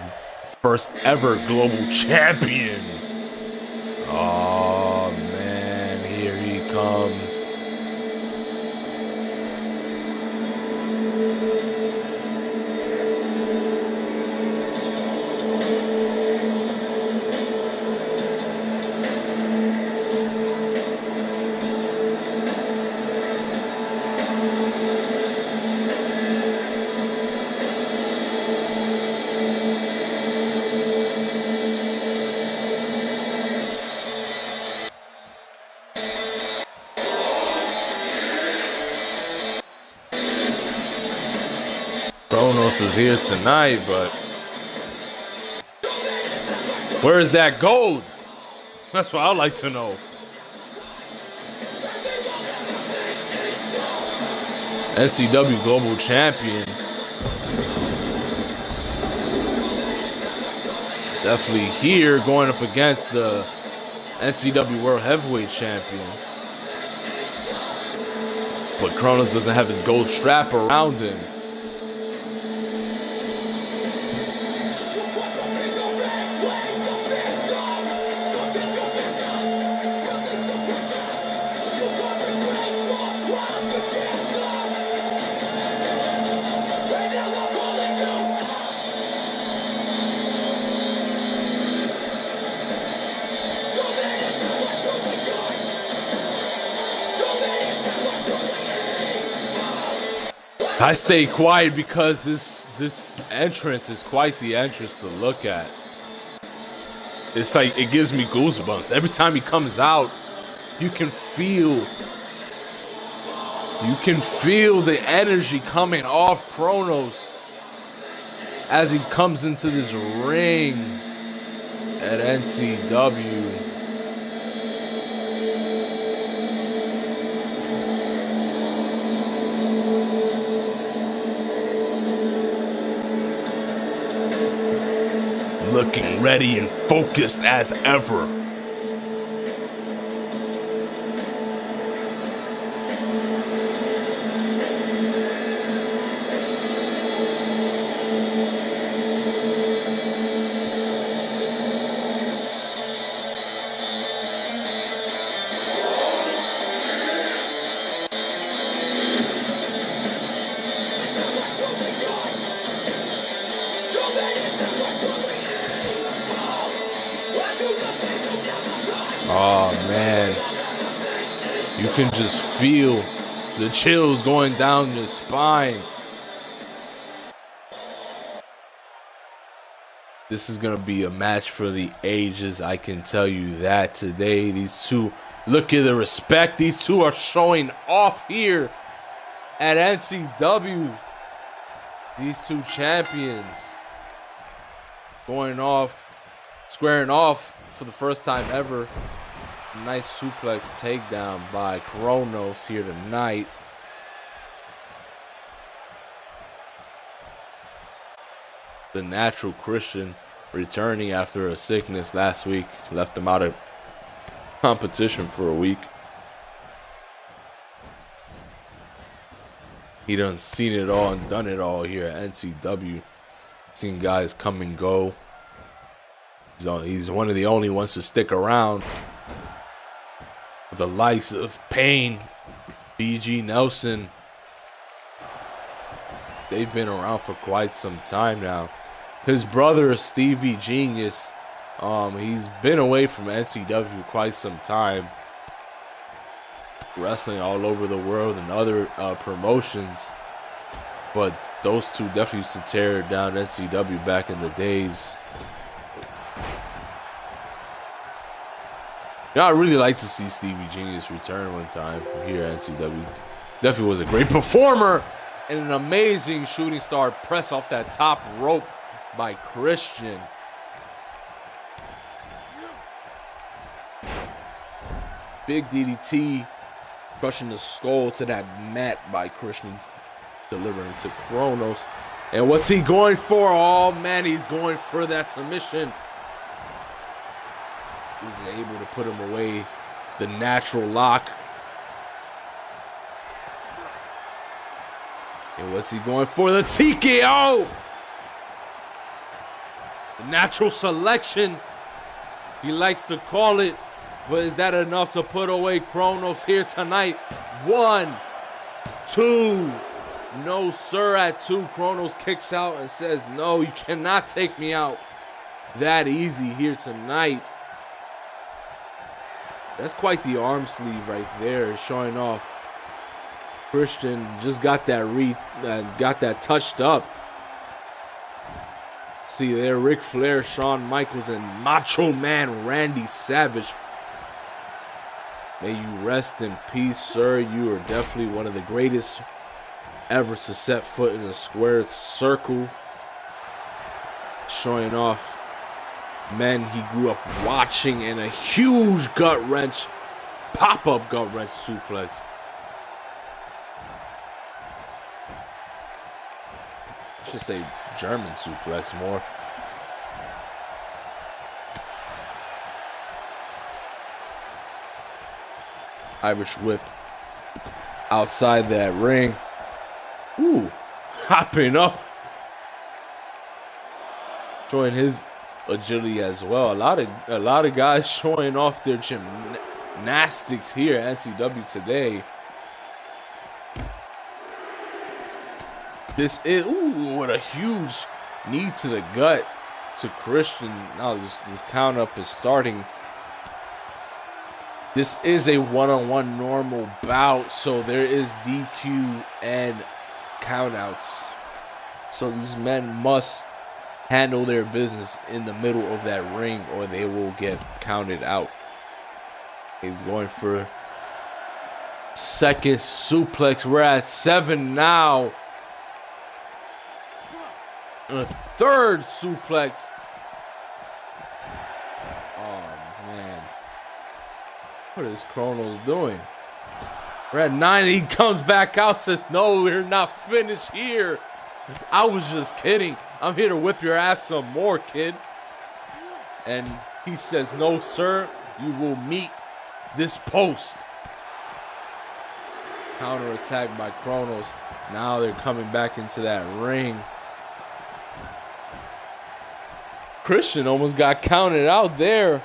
first ever global champion. Oh man, here he comes. Kronos is here tonight, but where is that gold? That's what I'd like to know. NCW Global Champion. Definitely here going up against the NCW World Heavyweight Champion. But Kronos doesn't have his gold strap around him. I stay quiet because this entrance is quite the entrance to look at. It's like it gives me goosebumps. Every time he comes out, you can feel the energy coming off Kronos as he comes into this ring at NCW. Looking ready and focused as ever. Oh man, you can just feel the chills going down your spine. This is gonna be a match for the ages, I can tell you that today. These two, look at the respect these two are showing off here at NCW. These two champions going off, squaring off for the first time ever. Nice suplex takedown by Kronos here tonight. The natural Christian returning after a sickness last week. Left him out of competition for a week. He done seen it all and done it all here at NCW. Seen guys come and go. He's one of the only ones to stick around. The likes of Payne, BG Nelson, they've been around for quite some time now. His brother, Stevie Genius, he's been away from NCW quite some time, wrestling all over the world and other promotions. But those two definitely used to tear down NCW back in the days. Yeah, I really like to see Stevie Genius return one time here at NCW. Definitely was a great performer and an amazing shooting star press off that top rope by Christian. Big DDT crushing the skull to that mat by Christian, delivering to Kronos. And what's he going for? Oh man, he's going for that submission. He was able to put him away. The natural lock. And what's he going for? The TKO! The natural selection. He likes to call it. But is that enough to put away Kronos here tonight? 1, 2. No, sir, at 2. Kronos kicks out and says, no, you cannot take me out that easy here tonight. That's quite the arm sleeve right there, showing off. Christian just got that touched up. See there, Ric Flair, Shawn Michaels, and Macho Man Randy Savage. May you rest in peace, sir. You are definitely one of the greatest ever to set foot in a squared circle, showing off men he grew up watching, and a huge gut wrench, pop-up gut wrench suplex. I should say German suplex more. Irish whip outside that ring. Ooh, hopping up. Showing his agility as well. A lot of guys showing off their gymnastics here at NCW today. This is, ooh, what a huge knee to the gut to Christian. Now this count up is starting. This is a one-on-one normal bout, so there is DQ and countouts. So these men must handle their business in the middle of that ring or they will get counted out. He's going for second suplex. We're at 7 now. And a third suplex. Oh, man. What is Kronos doing? We're at 9. He comes back out, says, no, we're not finished here. I was just kidding. I'm here to whip your ass some more, kid. And he says, no, sir, you will meet this post. Counterattack by Kronos. Now they're coming back into that ring. Christian almost got counted out there.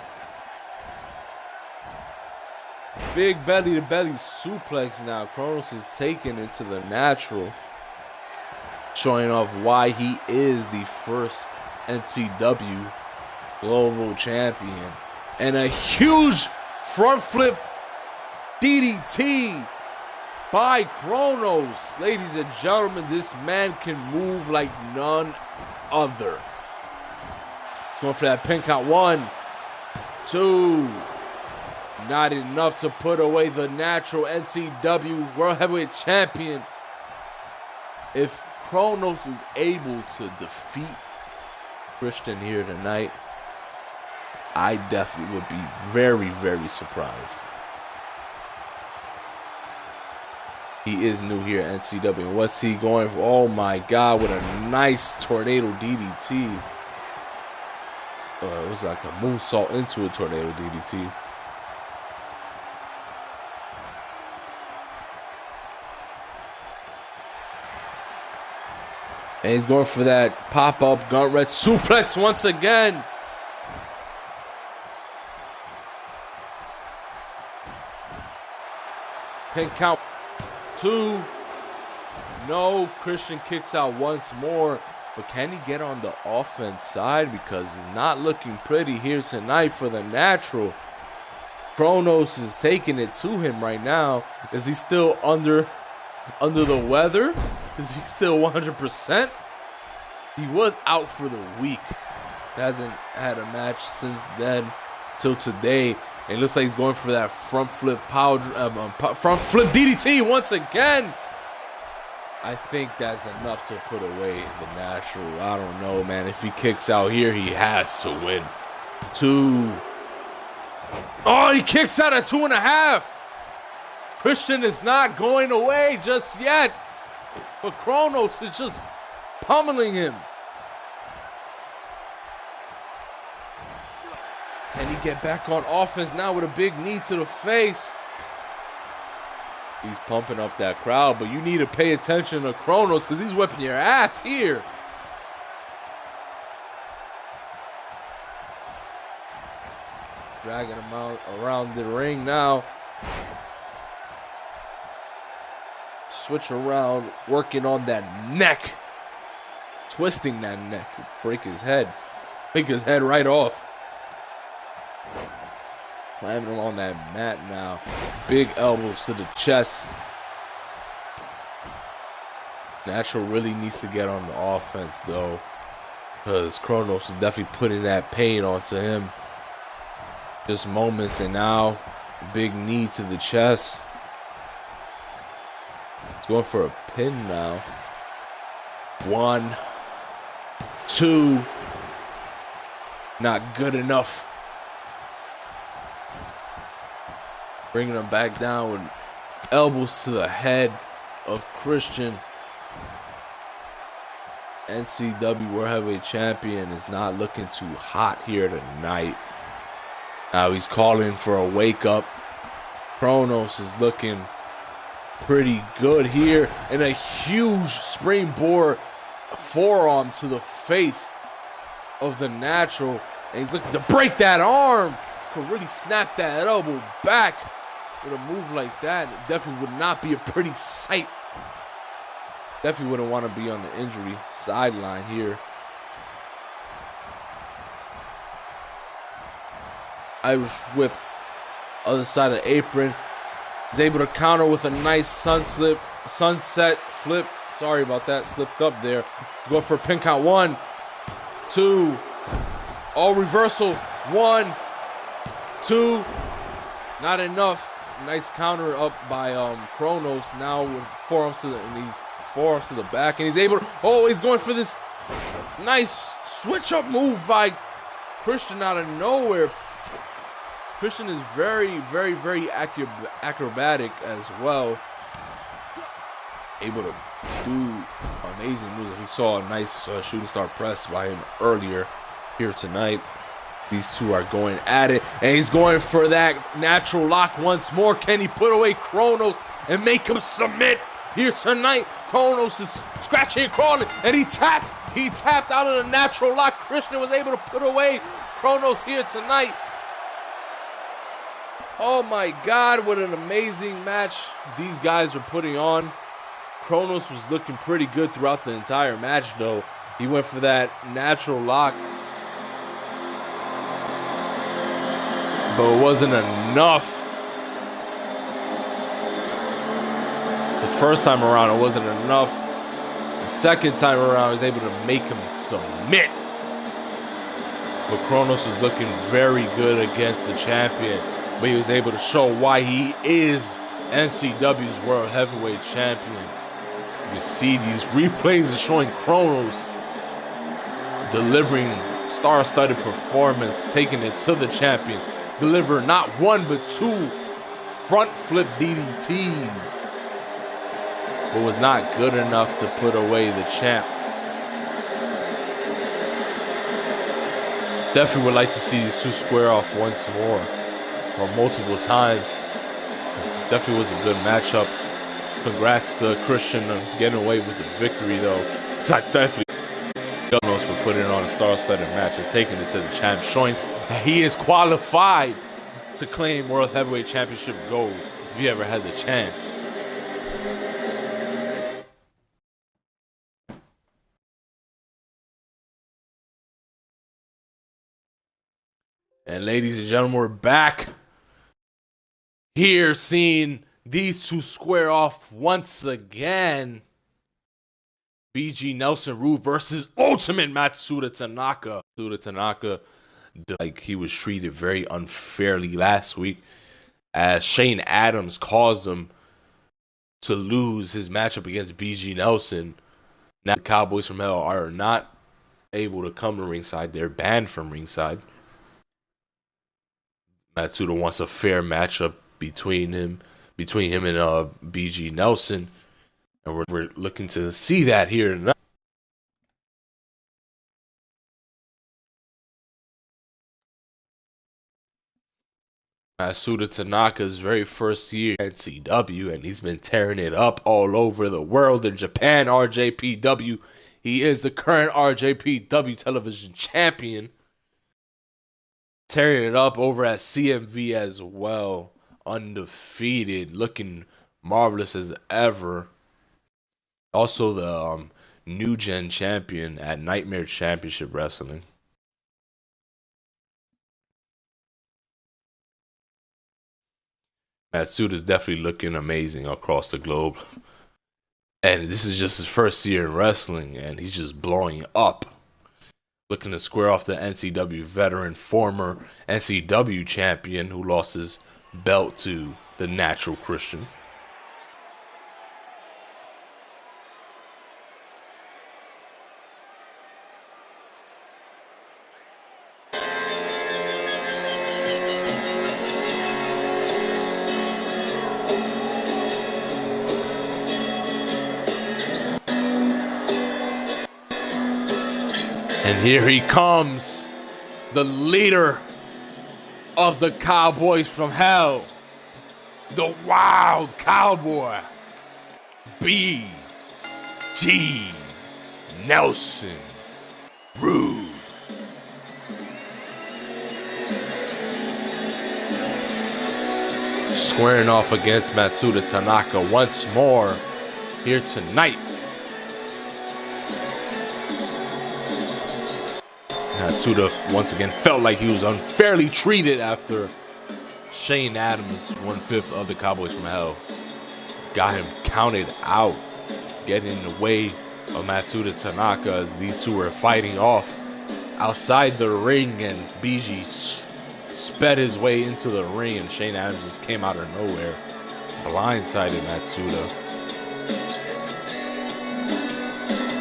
Big belly to belly suplex now. Kronos is taking it to the natural. Showing off why he is the first NCW Global Champion. And a huge front flip DDT by Kronos. Ladies and gentlemen, this man can move like none other. He's going for that pin count. 1, 2. Not enough to put away the natural NCW World Heavyweight Champion. If Kronos is able to defeat Christian here tonight, I definitely would be very, very surprised. He is new here at NCW. What's he going for? Oh my God, with a nice tornado DDT. It was like a moonsault into a tornado DDT. And he's going for that pop-up gut wrench suplex once again. Pin count 2. No, Christian kicks out once more. But can he get on the offense side? Because it's not looking pretty here tonight for the natural. Kronos is taking it to him right now. Is he still under the weather? Is he still 100%? He was out for the week. Hasn't had a match since then till today. And it looks like he's going for that front flip front flip DDT once again. I think that's enough to put away the natural. I don't know, man. If he kicks out here, he has to win. 2. Oh, he kicks out at 2.5. Christian is not going away just yet. But Kronos is just pummeling him. Can he get back on offense now with a big knee to the face? He's pumping up that crowd, but you need to pay attention to Kronos because he's whipping your ass here. Dragging him out around the ring now. Switch around, working on that neck. Twisting that neck. Break his head. Make his head right off. Slamming him on that mat now. Big elbows to the chest. Natural really needs to get on the offense though, because Kronos is definitely putting that pain onto him. Just moments, and now big knee to the chest. He's going for a pin now. 1, 2. Not good enough. Bringing him back down with elbows to the head of Christian. NCW World Heavyweight Champion is not looking too hot here tonight. Now he's calling for a wake up. Kronos is looking pretty good here. And a huge springboard forearm to the face of the Natural. And he's looking to break that arm. Could really snap that elbow back with a move like that. It definitely would not be a pretty sight. Definitely wouldn't want to be on the injury sideline here. Irish whip, other side of the apron. He's able to counter with a nice sunset flip. Sorry about that, slipped up there. He's going for a pin count. 1, 2. Oh, reversal. 1, 2. Not enough. Nice counter up by Kronos. Now with forearms to the back, and he's able to, he's going for this nice switch up move by Christian out of nowhere. Christian is very, very, very acrobatic as well. Able to do amazing moves. We saw a nice shooting star press by him earlier here tonight. These two are going at it, and he's going for that natural lock once more. Can he put away Kronos and make him submit here tonight? Kronos is scratching and crawling, and he tapped out of the natural lock. Christian was able to put away Kronos here tonight. Oh my God, what an amazing match these guys were putting on. Kronos was looking pretty good throughout the entire match, though. He went for that natural lock, but it wasn't enough. The first time around, it wasn't enough. The second time around, I was able to make him submit. But Kronos was looking very good against the champion. But he was able to show why he is NCW's World Heavyweight Champion. You see these replays are showing Kronos delivering star-studded performance, taking it to the champion. Deliver not 1 but 2 front flip DDTs. But was not good enough to put away the champ. Definitely would like to see these two square off once more, or multiple times. Definitely was a good matchup. Congrats to Christian on getting away with the victory, though. So I definitely Kronos for putting on a star-studded match and taking it to the champ, showing that he is qualified to claim World Heavyweight Championship gold if he ever had the chance. And ladies and gentlemen, we're back here seeing these two square off once again. BG Nelson Roode versus Ultimate Matsuda Tanaka. Matsuda Tanaka, like he was treated very unfairly last week, as Shane Adams caused him to lose his matchup against BG Nelson. Now the Cowboys from Hell are not able to come to ringside. They're banned from ringside. Matsuda wants a fair matchup between him and BG Nelson, and we're looking to see that here tonight. Matsuda Tanaka's very first year at NCW, and he's been tearing it up all over the world. In Japan, RJPW, he is the current RJPW television champion. Tearing it up over at CMV as well. Undefeated, looking marvelous as ever. Also the New Gen champion at Nightmare Championship Wrestling. Matsuda's definitely looking amazing across the globe. And this is just his first year in wrestling, and he's just blowing up. Looking to square off the NCW veteran, former NCW champion who lost his belt to the Natural Christian. And here he comes, the leader of the Cowboys from Hell, the Wild Cowboy, B.G. Nelson Roode. Squaring off against Matsuda Tanaka once more here tonight. Matsuda once again felt like he was unfairly treated after Shane Adams, 1/5 of the Cowboys from Hell, got him counted out, getting in the way of Matsuda Tanaka as these two were fighting off outside the ring, and BG sped his way into the ring, and Shane Adams just came out of nowhere, blindsided Matsuda.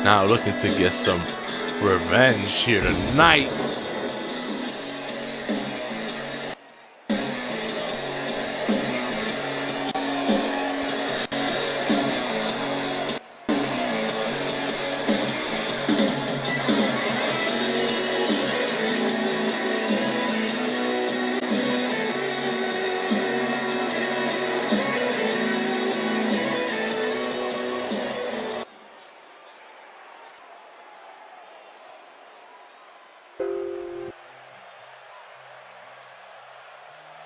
Now looking to get some revenge here tonight.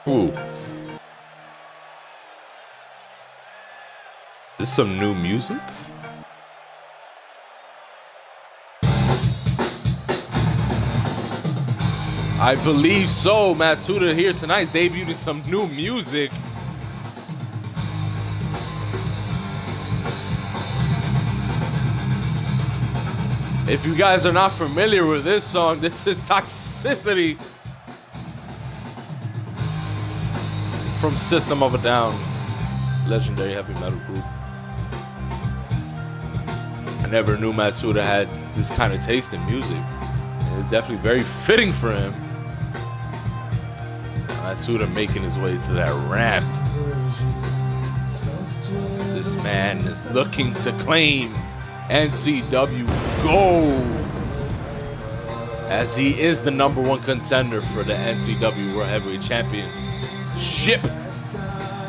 Ooh. This is some new music? I believe so. Matsuda here tonight is debuting some new music. If you guys are not familiar with this song, this is Toxicity from System of a Down, legendary heavy metal group. I never knew Matsuda had this kind of taste in music. It's definitely very fitting for him. Matsuda making his way to that ramp. This man is looking to claim NCW Gold, as he is the #1 contender for the NCW World Heavyweight Championship,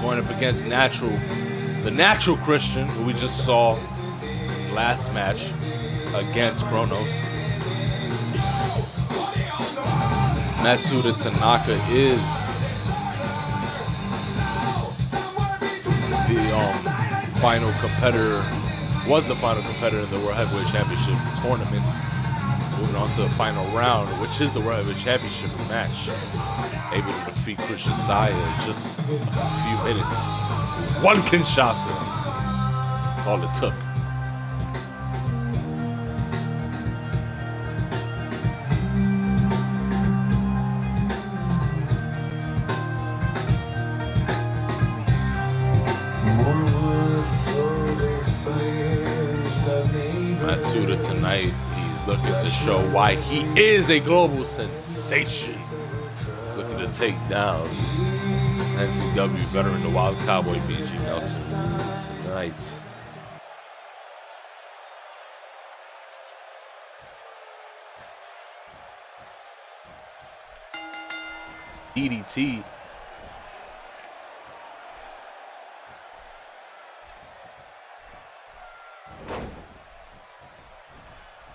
going up against the natural Christian, who we just saw last match against Kronos. Matsuda Tanaka is the final competitor, was the final competitor in the World Heavyweight Championship tournament. Moving on to the final round, which is the World Heavyweight Championship match. Able to defeat Kriss Jessiah in just a few minutes. One Kinshasa. That's all it took. Matsuda tonight, he's looking to show why he is a global sensation. Looking to take down NCW veteran, the Wild Cowboy, B.G. Nelson tonight. DDT.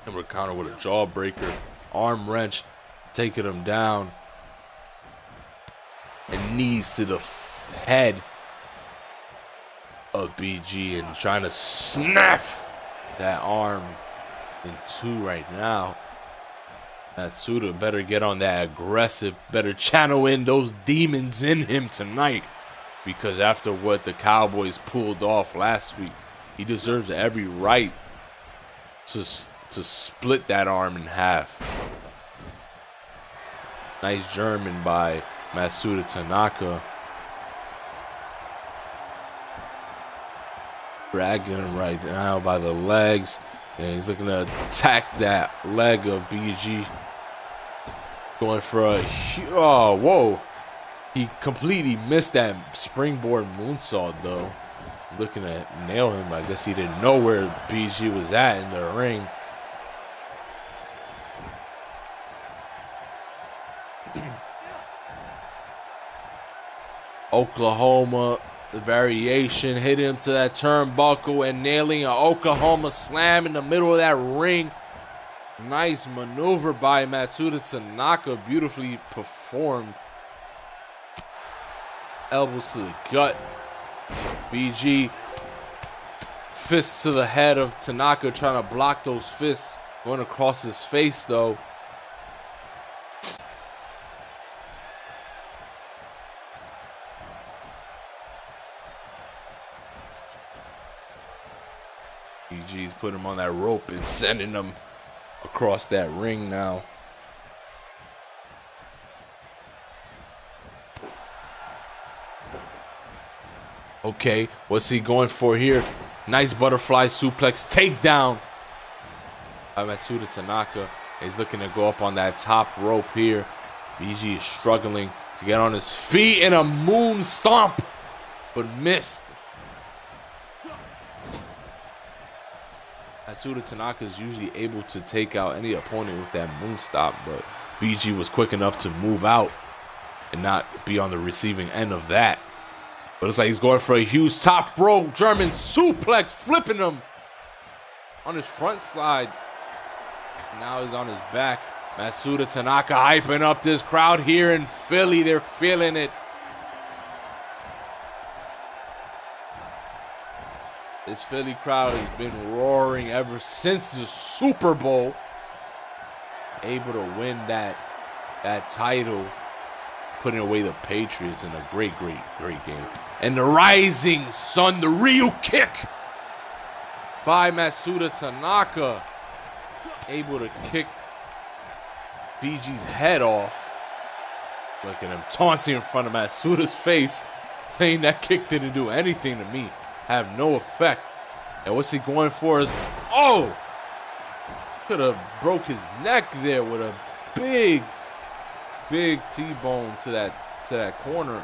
Number counter with a jawbreaker, arm wrench, taking him down, and knees to the head of BG, and trying to snap that arm in two right now. Matsuda better get on that aggressive, better channel in those demons in him tonight, because after what the Cowboys pulled off last week, he deserves every right to split that arm in half. Nice German by Matsuda Tanaka. Dragging him right now by the legs. And he's looking to attack that leg of BG. Going for a... Oh, whoa. He completely missed that springboard moonsault, though. He's looking to nail him. I guess he didn't know where BG was at in the ring. Oklahoma, the variation, hit him to that turnbuckle and nailing an Oklahoma slam in the middle of that ring. Nice maneuver by Matsuda Tanaka, beautifully performed. Elbows to the gut. BG, fists to the head of Tanaka, trying to block those fists going across his face though. BG's put him on that rope and sending him across that ring now. Okay, what's he going for here? Nice butterfly suplex takedown by Matsuda Tanaka. He's looking to go up on that top rope here. BG is struggling to get on his feet in a moon stomp, but missed. Matsuda Tanaka is usually able to take out any opponent with that moon stomp, but BG was quick enough to move out and not be on the receiving end of that. But it's like he's going for a huge top rope German suplex, flipping him on his front slide. Now he's on his back. Matsuda Tanaka hyping up this crowd here in Philly. They're feeling it. This Philly crowd has been roaring ever since the Super Bowl. Able to win that title, putting away the Patriots in a great game. And the rising sun, the Ryu kick by Matsuda Tanaka. Able to kick BG's head off. Look at him taunting in front of Matsuda's face, saying that kick didn't do anything to me. Have no effect. And what's he going for is, oh! Could have broke his neck there with a big T-bone to that corner.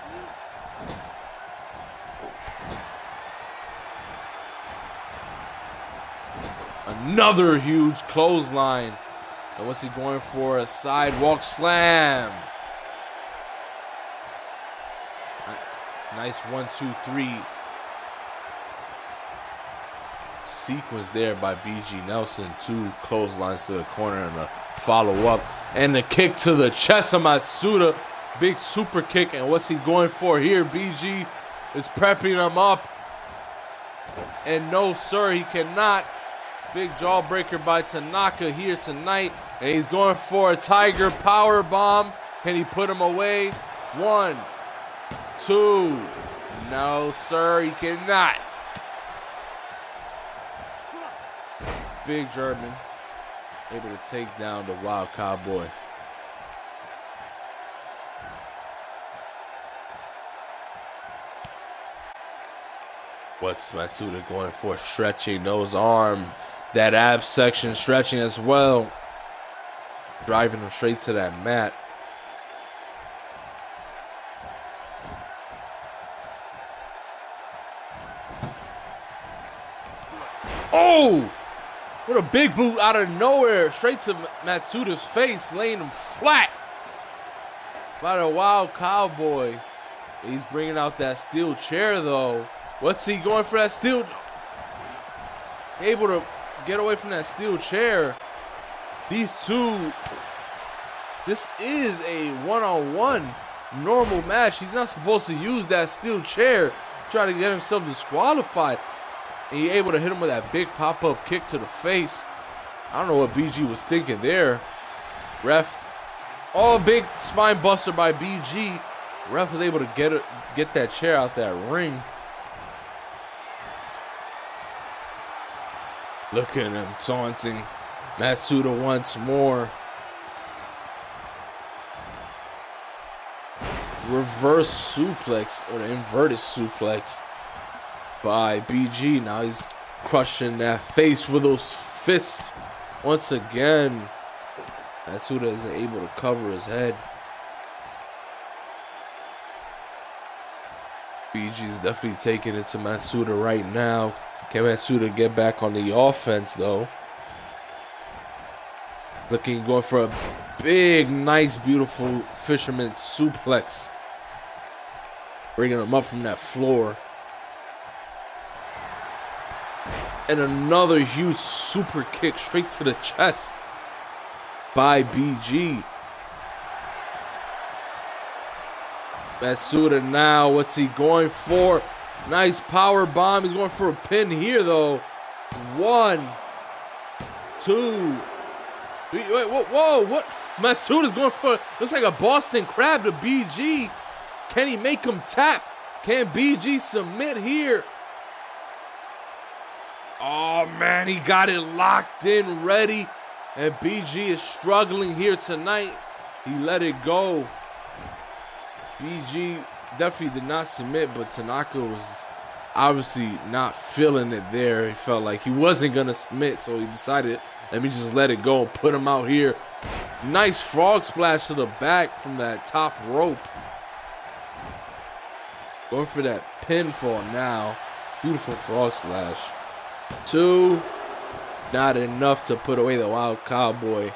Another huge clothesline. And what's he going for? A sidewalk slam. Nice 1, 2, 3 sequence there by BG Nelson. 2 clotheslines to the corner and a follow-up. And the kick to the chest of Matsuda. Big super kick. And what's he going for here? BG is prepping him up. And no, sir, he cannot. Big jawbreaker by Tanaka here tonight. And he's going for a Tiger power bomb. Can he put him away? 1, 2. No, sir, he cannot. Big German. Able to take down the Wild Cowboy. What's Matsuda going for? Stretching those arms. That ab section stretching as well. Driving him straight to that mat. Oh! What a big boot out of nowhere. Straight to Matsuda's face, laying him flat by the Wild Cowboy. He's bringing out that steel chair, though. What's he going for that steel? Able to get away from that steel chair. These two, this is a one-on-one normal match. He's not supposed to use that steel chair, try to get himself disqualified. And he able to hit him with that big pop-up kick to the face. I don't know what BG was thinking there. Ref, oh, big spine buster by BG. Ref was able to get that chair out that ring. Look at him taunting Matsuda once more. Reverse suplex, or the inverted suplex by BG. Now he's crushing that face with those fists once again. Matsuda isn't able to cover his head. BG is definitely taking it to Matsuda right now. Can Matsuda get back on the offense, though? Going for a big, nice, beautiful fisherman suplex. Bringing him up from that floor. And another huge super kick straight to the chest by BG. Matsuda now, what's he going for? Nice power bomb. He's going for a pin here, though. 1, 2, 3. Wait, whoa, what? Matsuda's going for, looks like a Boston Crab to BG. Can he make him tap? Can BG submit here? Oh, man, he got it locked in, ready. And BG is struggling here tonight. He let it go. BG definitely did not submit, but Tanaka was obviously not feeling it there. He felt like he wasn't going to submit, so he decided, let me just let it go and put him out here. Nice frog splash to the back from that top rope. Going for that pinfall now. Beautiful frog splash. 2. Not enough to put away the Wild Cowboy.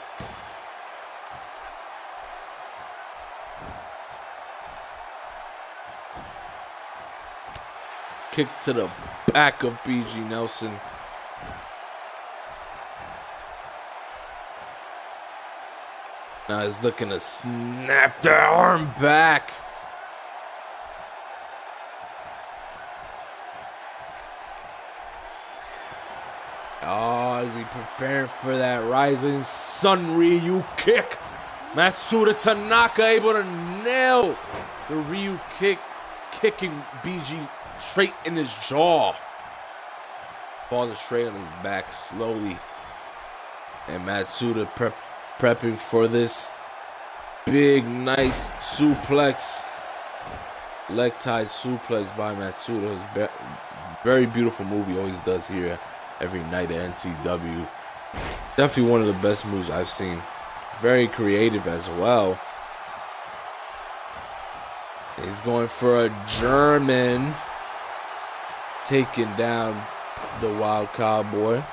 Kick to the back of BG Nelson. Now he's looking to snap the arm back. Oh, is he preparing for that rising sun Ryu kick? Matsuda Tanaka able to nail the Ryu kick, kicking BG straight in his jaw. Falling straight on his back slowly. And Matsuda prepping for this big, nice suplex. Leg tie suplex by Matsuda. It's very beautiful move he always does here every night at NCW. Definitely one of the best moves I've seen. Very creative as well. He's going for a German. Taking down the Wild Cowboy.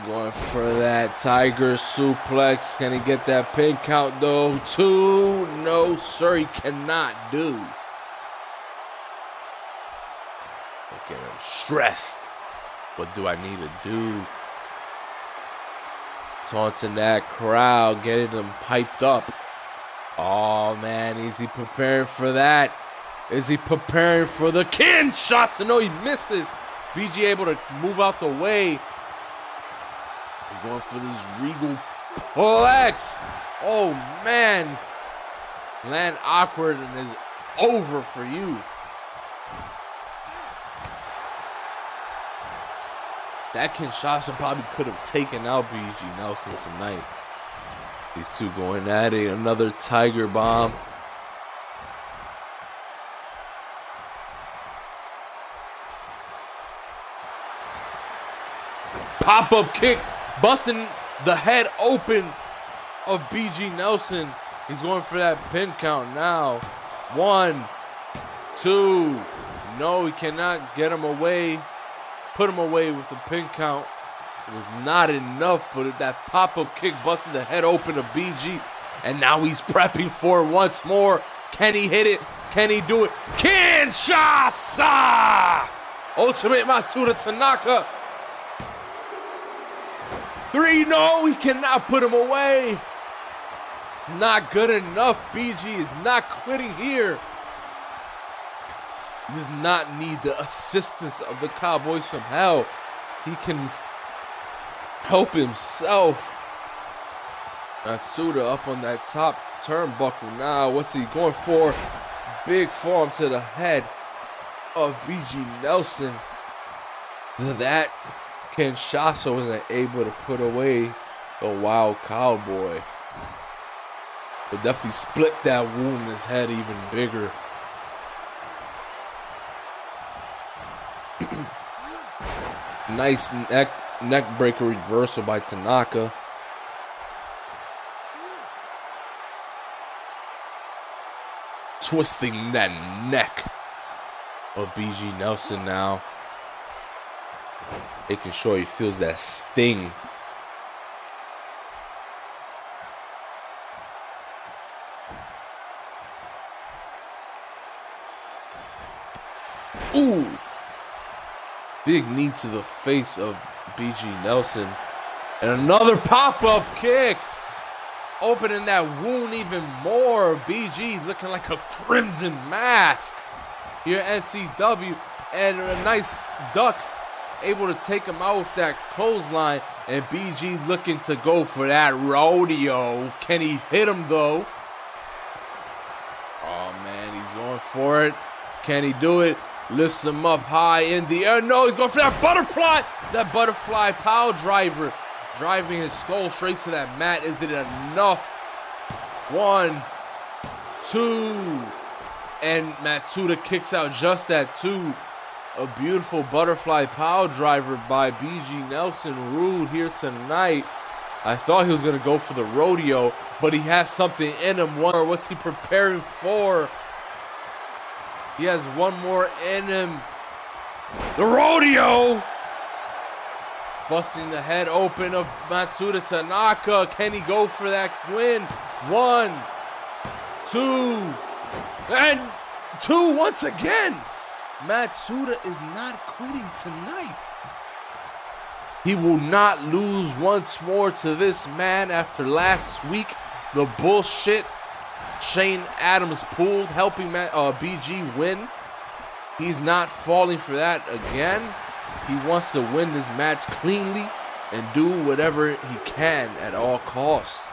Going for that Tiger suplex. Can he get that pin count though? 2. No, sir, he cannot do. Look at him stressed. What do I need to do? Taunting that crowd, getting them hyped up. Oh man, is he preparing for that? Is he preparing for the Kinshasa? No, he misses. BG able to move out the way. He's going for this Regal Plex. Oh, man. Land awkward and is over for you. That Kinshasa probably could have taken out BG Nelson tonight. These two going at it. Another Tiger Bomb. Pop-up kick. Busting the head open of BG Nelson. He's going for that pin count now. 1, 2. No, he cannot get him away. Put him away with the pin count. It was not enough, but that pop-up kick busted the head open of BG. And now he's prepping for it once more. Can he hit it? Can he do it? Kinshasa! Ultimate Matsuda Tanaka. 3, no, he cannot put him away. It's not good enough. BG is not quitting here. He does not need the assistance of the Cowboys from Hell. He can help himself. Matsuda up on that top turnbuckle now. What's he going for? Big forearm to the head of BG Nelson. That Kinshasa wasn't able to put away the Wild Cowboy. But definitely split that wound in his head even bigger. Nice neck breaker reversal by Tanaka. twisting that neck of BG Nelson now. Making sure he feels that sting. Ooh. Big knee to the face of BG Nelson. And another pop-up kick. Opening that wound even more. BG looking like a crimson mask here at NCW. And a nice duck. Able to take him out with that clothesline. And BG looking to go for that rodeo. Can he hit him though? Oh man, he's going for it. Can he do it? Lifts him up high in the air. No, he's going for that butterfly. That butterfly pile driver. Driving his skull straight to that mat. Is it enough? 1, 2. And Matsuda kicks out just that 2. A beautiful butterfly pile driver by BG Nelson Roode here tonight. I thought he was going to go for the rodeo, but he has something in him. What's he preparing for? He has one more in him. The rodeo! Busting the head open of Matsuda Tanaka. Can he go for that win? 1, 2, and 2 once again. Matsuda is not quitting tonight. He will not lose once more to this man after last week. The bullshit Shane Adams pulled, helping BG win. He's not falling for that again. He wants to win this match cleanly and do whatever he can at all costs.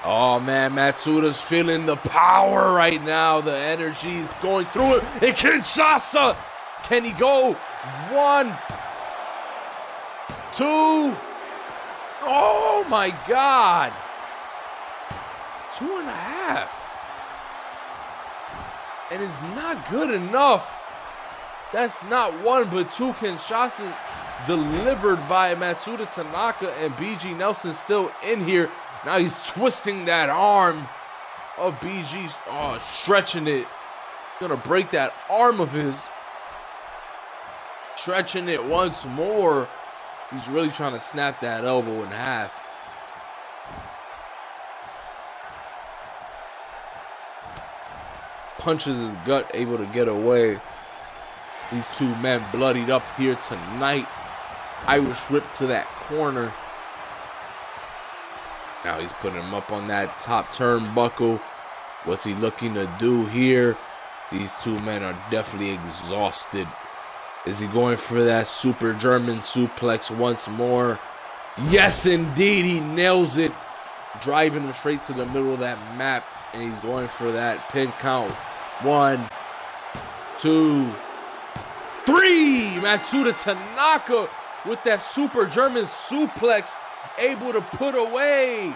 Oh man, Matsuda's feeling the power right now. The energy is going through it. And Kinshasa, can he go? 1, 2. Oh my God. 2.5. And it's not good enough. That's not 1 but 2. Kinshasa delivered by Matsuda Tanaka, and BG Nelson still in here. Now he's twisting that arm of BG, stretching it. Gonna break that arm of his. Stretching it once more. He's really trying to snap that elbow in half. Punches his gut, able to get away. These two men bloodied up here tonight. Irish whip to that corner. Now he's putting him up on that top turnbuckle. What's he looking to do here? These two men are definitely exhausted. Is he going for that super German suplex once more? Yes, indeed, he nails it. Driving him straight to the middle of that map. And he's going for that pin count. 1, 2, 3. Matsuda Tanaka with that super German suplex, able to put away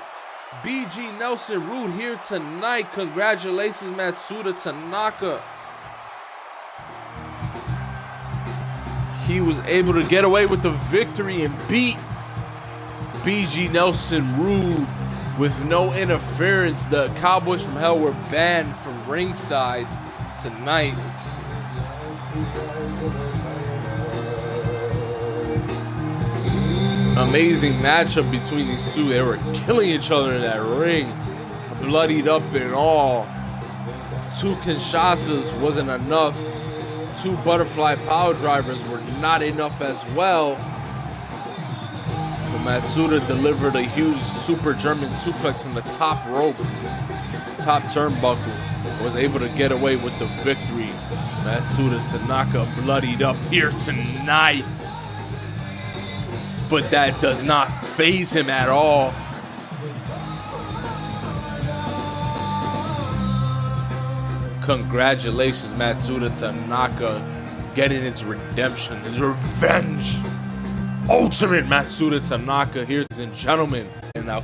BG Nelson Roode here tonight. Congratulations, Matsuda Tanaka. He was able to get away with the victory and beat BG Nelson Roode with no interference. The Cowboys from Hell were banned from ringside tonight. Amazing matchup between these two. They were killing each other in that ring. Bloodied up and all. 2 Kinshasas wasn't enough. 2 butterfly power drivers were not enough as well. But Matsuda delivered a huge super German suplex from the top rope, top turnbuckle. Was able to get away with the victory. Matsuda Tanaka bloodied up here tonight. But that does not faze him at all. Congratulations, Matsuda Tanaka, getting his redemption, his revenge. Ultimate Matsuda Tanaka, here, ladies and gentlemen. And now